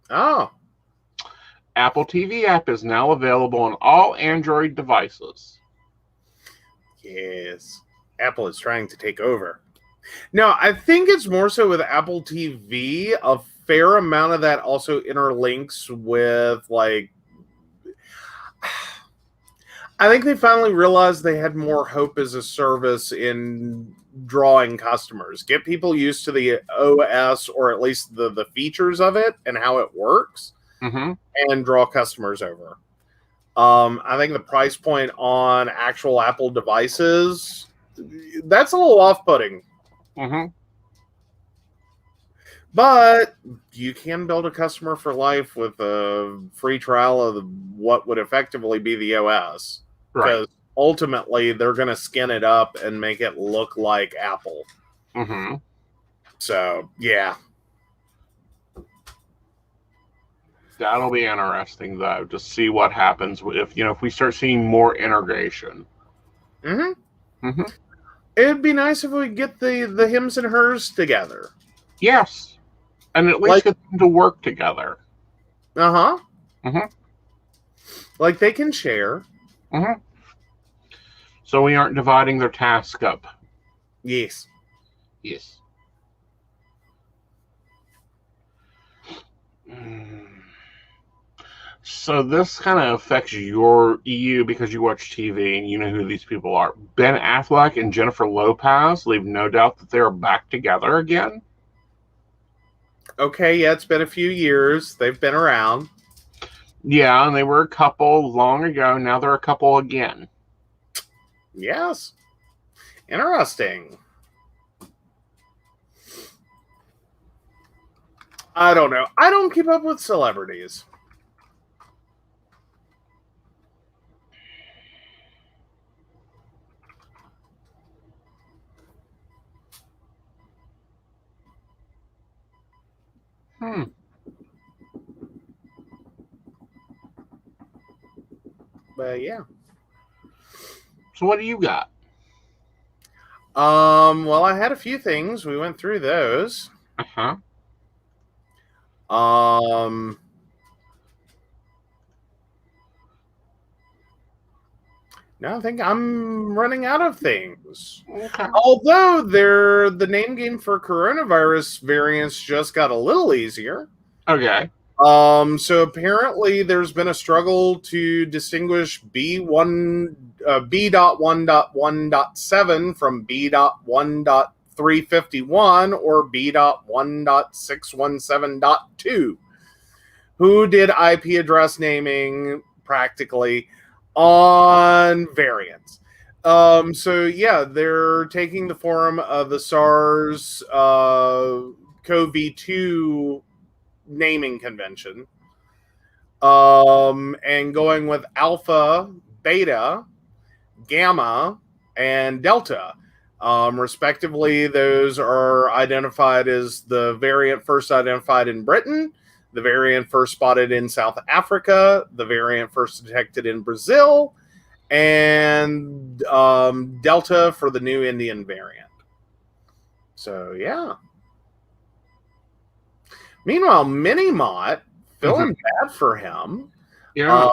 Oh. Apple TV app is now available on all Android devices. Yes. Apple is trying to take over. No, I think it's more so with Apple TV. A fair amount of that also interlinks with, like, I think they finally realized they had more hope as a service in drawing customers. Get people used to the OS, or at least the features of it and how it works, and draw customers over. I think the price point on actual Apple devices, that's a little off-putting. Mm-hmm. But you can build a customer for life with a free trial of what would effectively be the OS. Because ultimately they're going to skin it up and make it look like Apple. Mm-hmm. So, yeah. That'll be interesting, though, to see what happens if we start seeing more integration. Mm-hmm. Mm-hmm. It'd be nice if we get the hims and hers together. Yes. And at least get them to work together. Uh-huh. Mm-hmm. Like they can share. Mm-hmm. So we aren't dividing their task up. Yes. Yes. So this kind of affects you because you watch TV and you know who these people are. Ben Affleck and Jennifer Lopez leave no doubt that they are back together again. Okay, yeah, it's been a few years. They've been around. Yeah, and they were a couple long ago. Now they're a couple again. Yes. Interesting. I don't know. I don't keep up with celebrities. But yeah. So what do you got? Well, I had a few things. We went through those. Uh-huh. Now I think I'm running out of things. Okay. Although the name game for coronavirus variants just got a little easier. Okay. So apparently there's been a struggle to distinguish B.1.1.7 from B.1.351 or B.1.617.2. Who did IP address naming practically on variants. So yeah, they're taking the form of the SARS CoV-2 naming convention, and going with alpha, beta, gamma, and delta. Respectively, those are identified as the variant first identified in Britain, the variant first spotted in South Africa, the variant first detected in Brazil, and delta for the new Indian variant. So, yeah. Meanwhile, Mini-Mott, feeling bad for him. Yeah.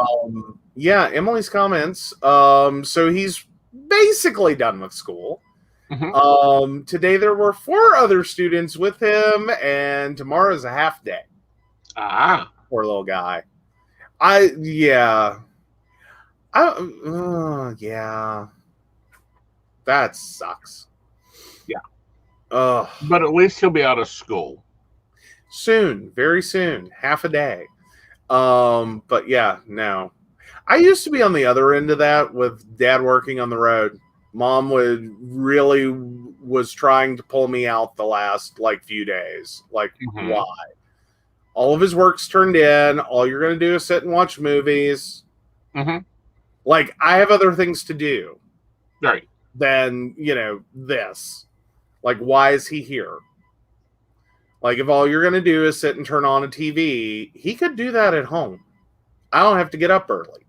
Yeah, Emily's comments. So he's basically done with school. Mm-hmm. Today there were 4 other students with him, and tomorrow's a half day. Ah. Poor little guy. Yeah. That sucks. Yeah. But at least he'll be out of school. Soon, very soon, half a day. But yeah, no. I used to be on the other end of that with Dad working on the road. Mom was trying to pull me out the last few days. Why? All of his work's turned in. All you're going to do is sit and watch movies. Mm-hmm. I have other things to do. Right. Than, this. Why is he here? If all you're going to do is sit and turn on a TV, he could do that at home. I don't have to get up early.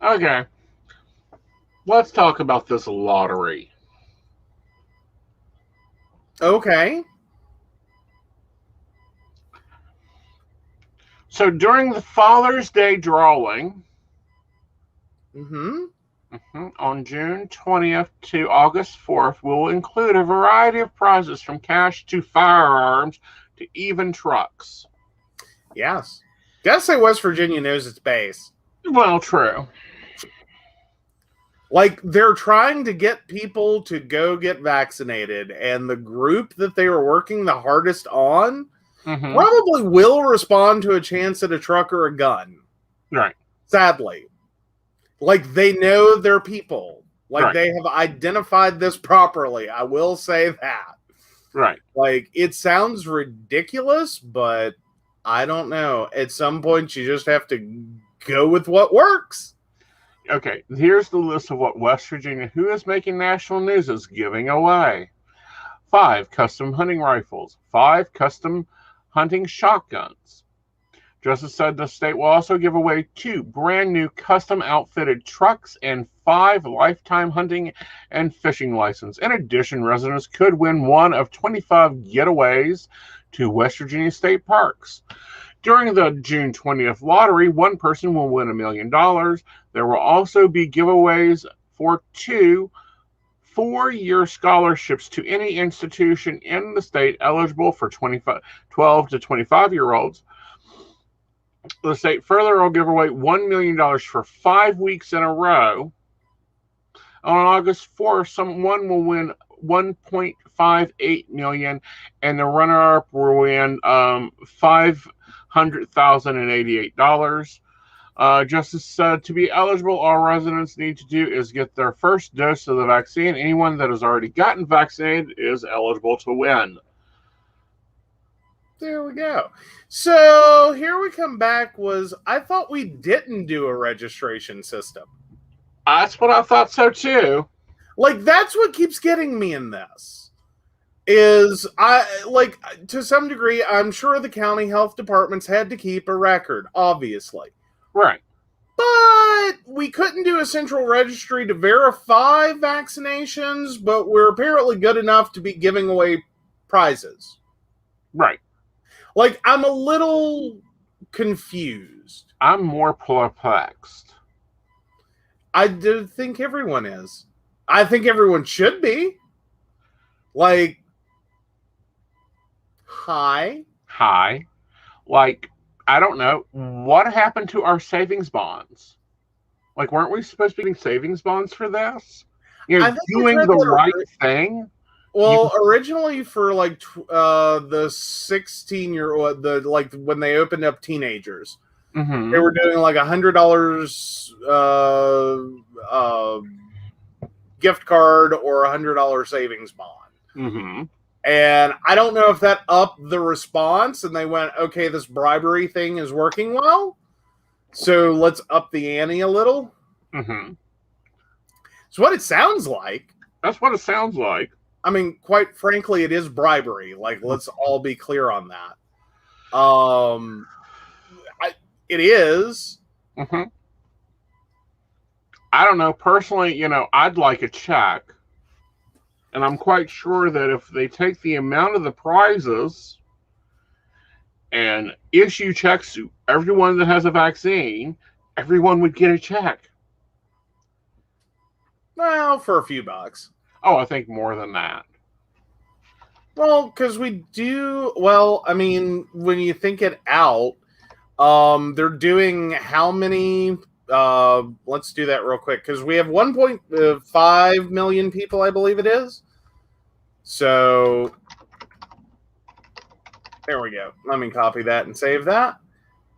Okay. Let's talk about this lottery. Okay. So during the Father's Day drawing, on June 20th to August 4th, we'll include a variety of prizes from cash to firearms to even trucks. Yes. Gotta say West Virginia knows its base. Well, true. They're trying to get people to go get vaccinated, and the group that they are working the hardest on probably will respond to a chance at a truck or a gun. Right. Sadly. They know their people. They have identified this properly. I will say that. Right. Like, it sounds ridiculous, but I don't know. At some point, you just have to go with what works. Okay, here's the list of what West Virginia, who is making national news, is giving away. 5 custom hunting rifles. 5 custom hunting shotguns. Justice said the state will also give away 2 brand new custom outfitted trucks and 5 lifetime hunting and fishing licenses. In addition, residents could win one of 25 getaways to West Virginia state parks. During the June 20th lottery, one person will win $1 million. There will also be giveaways for 2 4-year scholarships to any institution in the state eligible for 12 to 25-year-olds. The state further will give away $1 million for 5 weeks in a row. On August 4th, someone will win $1.58 million, and the runner-up will win $500,088. Justice said to be eligible, all residents need to do is get their first dose of the vaccine. Anyone that has already gotten vaccinated is eligible to win. There we go. So here we come back I thought we didn't do a registration system. That's what I thought so too. Like, that's what keeps getting me in this. Is to some degree, I'm sure the county health departments had to keep a record, obviously. Right. But we couldn't do a central registry to verify vaccinations, but we're apparently good enough to be giving away prizes. Right. Like, I'm a little confused. I'm more perplexed. I do think everyone is. I think everyone should be. Like, hi. Like, I don't know. What happened to our savings bonds? Like, weren't we supposed to be getting savings bonds for this? Doing the right thing? Well, originally for like the 16-year-old, when they opened up teenagers, mm-hmm. they were doing like $100 gift card or $100 savings bond. Mm-hmm. And I don't know if that upped the response, and they went, okay, this bribery thing is working well, so let's up the ante a little. Mm-hmm. It's what it sounds like. That's what it sounds like. I mean, quite frankly, it is bribery. Like, let's all be clear on that. It is. Mm-hmm. I don't know. Personally, I'd like a check. And I'm quite sure that if they take the amount of the prizes and issue checks to everyone that has a vaccine, everyone would get a check. Well, for a few bucks. Oh, I think more than that. Well, because we do... Well, I mean, when you think it out, they're doing how many... let's do that real quick, because we have 1.5 million people, I believe it is. So, there we go. Let me copy that and save that.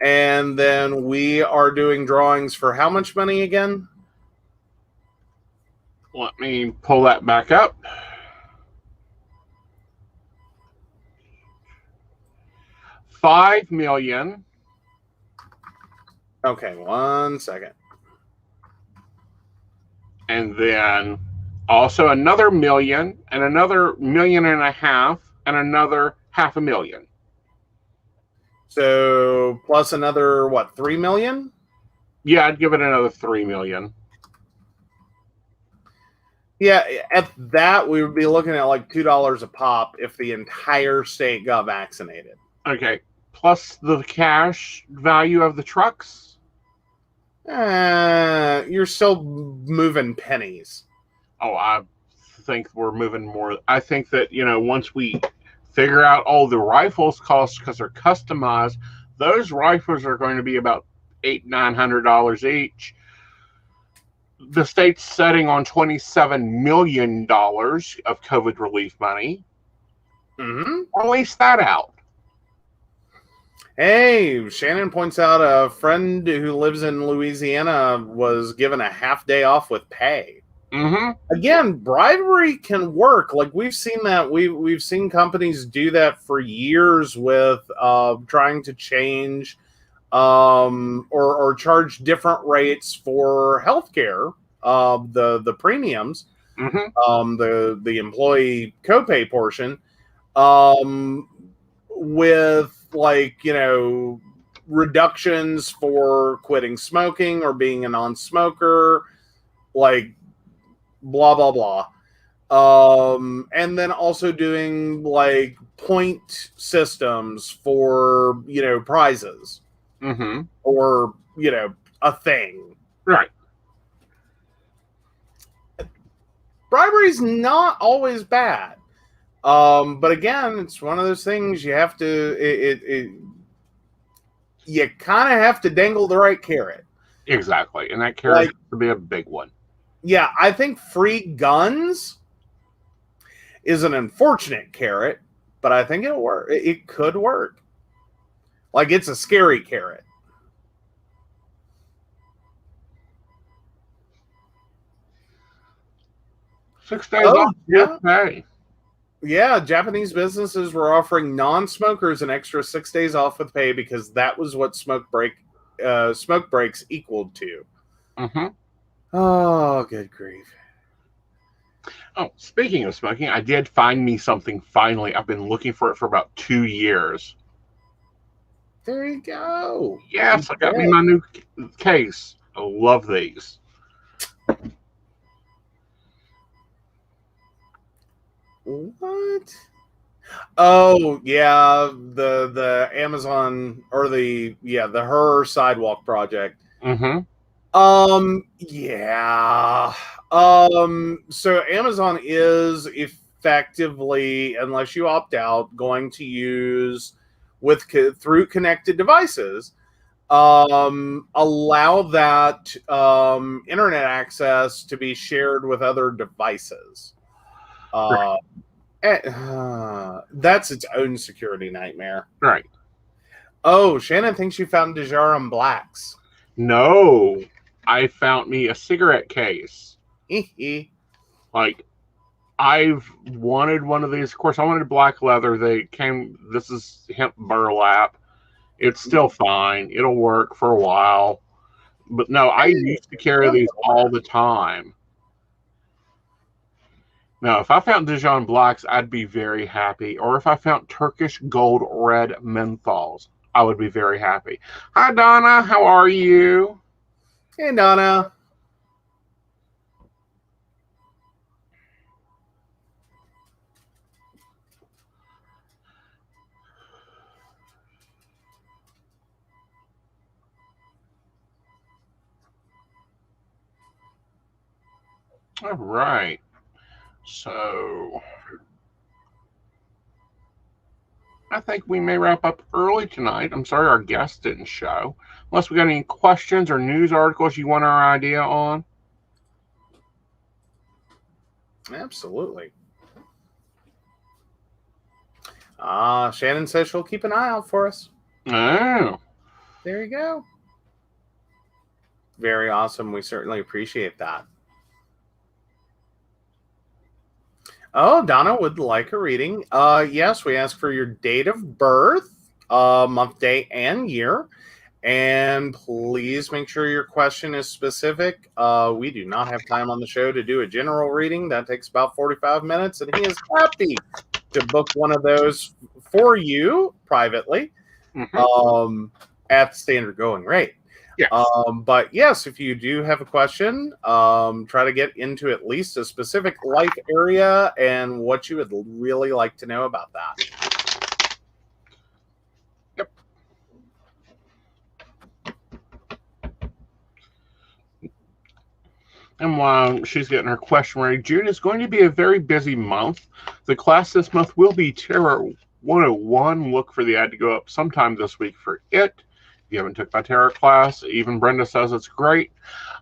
And then we are doing drawings for how much money again? Let me pull that back up. $5 million. Okay, 1 second. And then also another $1 million, and another $1.5 million, and another $500,000. So plus another what, 3 million? Yeah, I'd give it another 3 million. Yeah, at that we would be looking at like $2 a pop if the entire state got vaccinated. Okay, plus the cash value of the trucks. You're still moving pennies. Oh, I think we're moving more. I think that, once we figure out all the rifles costs because they're customized, those rifles are going to be about $800-900 each. The state's setting on $27 million of COVID relief money. Mm-hmm. Release that out. Hey, Shannon points out a friend who lives in Louisiana was given a half day off with pay. Again, bribery can work. Like we've seen that. We've seen companies do that for years with trying to change or charge different rates for healthcare. The premiums, the employee copay portion, with like reductions for quitting smoking or being a non-smoker, like blah blah blah. And then also doing like point systems for prizes, or a thing. Right. Bribery's not always bad, but again, it's one of those things you have to you kind of have to dangle the right carrot. Exactly, and that carrot has to be a big one. Yeah, I think free guns is an unfortunate carrot, but I think it'll work. It could work. Like, it's a scary carrot. $6 off with pay. Yeah, Japanese businesses were offering non-smokers an extra 6 days off with pay because that was what smoke breaks equaled to. Oh, good grief. Oh, speaking of smoking, I did find me something finally. I've been looking for it for about 2 years. There you go. Yes, I got me my new case. I love these. What? Oh, yeah, the Amazon, or the Her Sidewalk project. Mm-hmm. Yeah. So Amazon is effectively, unless you opt out, going to use through connected devices, allow that internet access to be shared with other devices. That's its own security nightmare. Right. Oh, Shannon thinks you found Dejarum Blacks. No, I found me a cigarette case. Like, I've wanted one of these. Of course, I wanted black leather. This is hemp burlap. It's still fine. It'll work for a while. But no, I used to carry these all the time. Now, if I found Dijon Blacks, I'd be very happy. Or if I found Turkish Gold Red Menthols, I would be very happy. Hi, Donna. How are you? Hey, Donna. All right. So, I think we may wrap up early tonight. I'm sorry our guest didn't show. Unless we got any questions or news articles you want our idea on. Absolutely. Shannon says she'll keep an eye out for us. Oh. There you go. Very awesome. We certainly appreciate that. Oh, Donna would like a reading. Yes, we ask for your date of birth, month, day, and year. And please make sure your question is specific. We do not have time on the show to do a general reading. That takes about 45 minutes, and he is happy to book one of those for you privately at the standard going rate. Yes. But yes, if you do have a question, try to get into at least a specific life area and what you would really like to know about that. Yep. And while she's getting her question ready, June is going to be a very busy month. The class this month will be Terror 101. Look for the ad to go up sometime this week for it. If you haven't took my tarot class, even Brenda says it's great.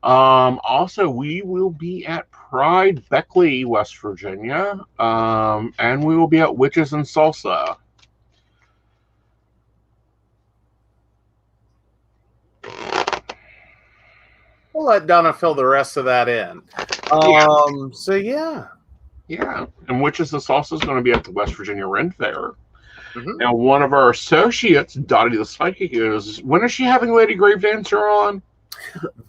Also, we will be at Pride Beckley, West Virginia, and we will be at Witches and Salsa. We'll let Donna fill the rest of that in. So yeah. Yeah. And Witches the Salsa is going to be at the West Virginia Ren Fair. Mm-hmm. Now, one of our associates, Dottie the Psychic, when is she having Lady Gravedancer on?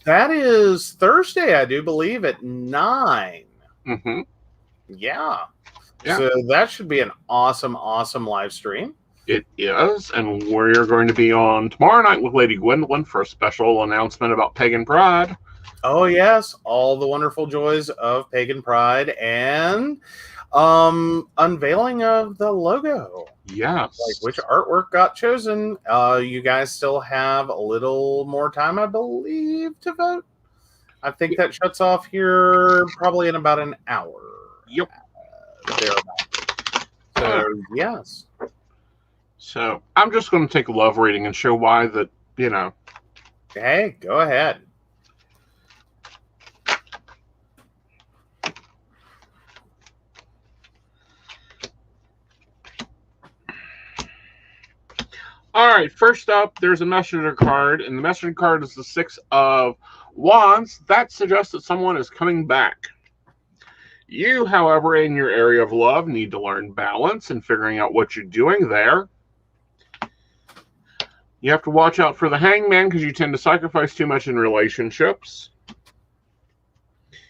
That is Thursday, I do believe, at 9. Mm-hmm. Yeah. Yeah. So that should be an awesome, awesome live stream. It is, and we're going to be on tomorrow night with Lady Gwendolyn for a special announcement about Pagan Pride. Oh yes, all the wonderful joys of Pagan Pride and unveiling of the logo. Yes. Like which artwork got chosen. You guys still have a little more time, I believe, to vote. I think that shuts off here probably in about an hour. Yep. So yes. So I'm just going to take a love reading and show why that, Hey, go ahead. All right, first up, there's a messenger card, and the messenger card is the Six of Wands. That suggests that someone is coming back. You, however, in your area of love, need to learn balance and figuring out what you're doing there. You have to watch out for the Hangman because you tend to sacrifice too much in relationships.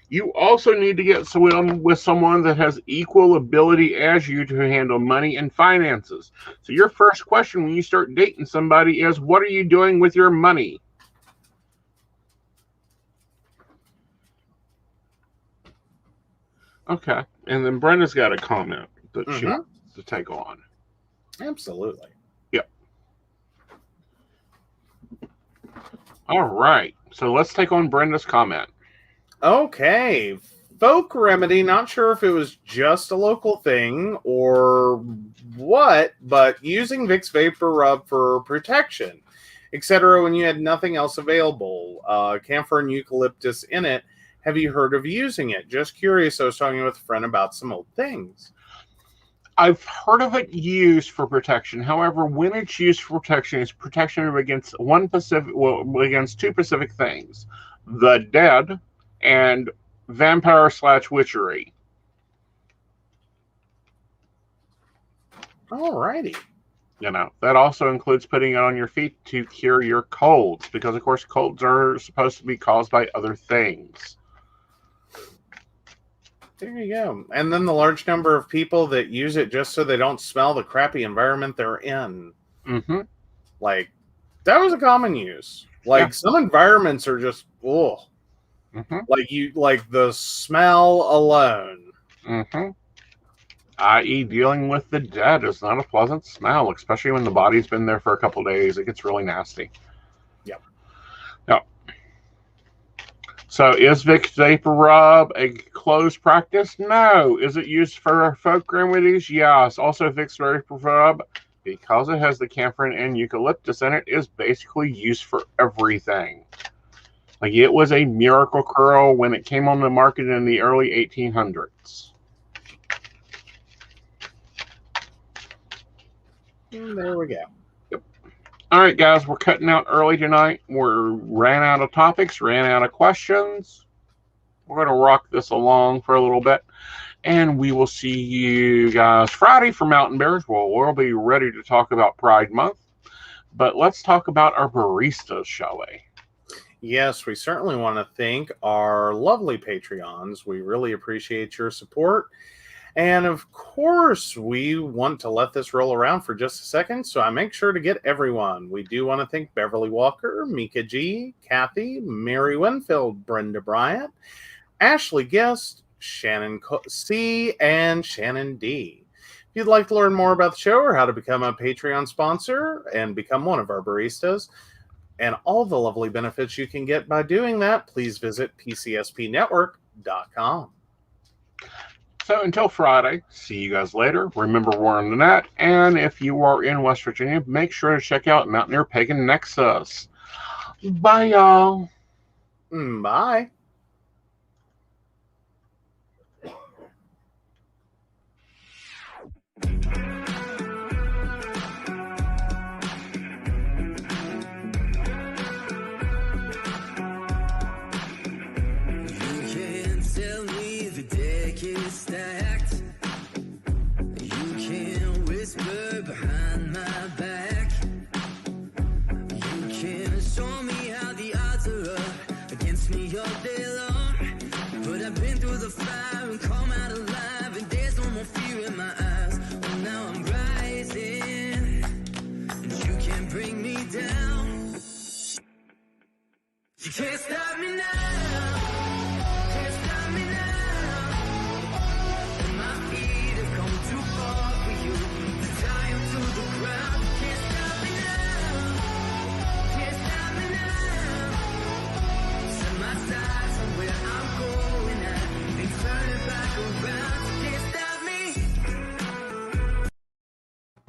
You also need to get with someone that has equal ability as you to handle money and finances. So your first question when you start dating somebody is, what are you doing with your money? Okay. And then Brenda's got a comment that she wants to take on. Absolutely. Yep. All right. So let's take on Brenda's comment. Okay. Folk remedy, not sure if it was just a local thing or what, but using Vicks Vapor Rub for protection, etc. when you had nothing else available. Camphor and eucalyptus in it. Have you heard of using it? Just curious. I was talking with a friend about some old things. I've heard of it used for protection. However, when it's used for protection, it's protection against against two specific things: the dead and vampire/witchery. Alrighty. That also includes putting it on your feet to cure your colds, because of course colds are supposed to be caused by other things. There you go. And then the large number of people that use it just so they don't smell the crappy environment they're in. Mm-hmm. Like, that was a common use. Like, some environments are just, ugh. Mm-hmm. Like the smell alone. Mm-hmm. I.e., dealing with the dead is not a pleasant smell, especially when the body's been there for a couple days. It gets really nasty. Yep. No. So is Vicks Vapor Rub a closed practice? No. Is it used for folk remedies? Yes. Also, Vicks Vapor Rub, because it has the camphor and eucalyptus in it, is basically used for everything. Like, it was a miracle curl when it came on the market in the early 1800s. And there we go. Yep. All right, guys, we're cutting out early tonight. We ran out of topics, ran out of questions. We're going to rock this along for a little bit. And we will see you guys Friday for Mountain Bears. Well, we'll be ready to talk about Pride Month. But let's talk about our baristas, shall we? Yes, we certainly want to thank our lovely Patreons. We really appreciate your support. And of course, we want to let this roll around for just a second, so I make sure to get everyone. We do want to thank Beverly Walker, Mika G, Kathy, Mary Winfield, Brenda Bryant, Ashley Guest, Shannon C, and Shannon D. If you'd like to learn more about the show or how to become a Patreon sponsor and become one of our baristas, and all the lovely benefits you can get by doing that, please visit PCSPnetwork.com. So until Friday, see you guys later. Remember, we're on the net. And if you are in West Virginia, make sure to check out Mountaineer Pagan Nexus. Bye, y'all. Bye. You can't tell me You can't stop me now.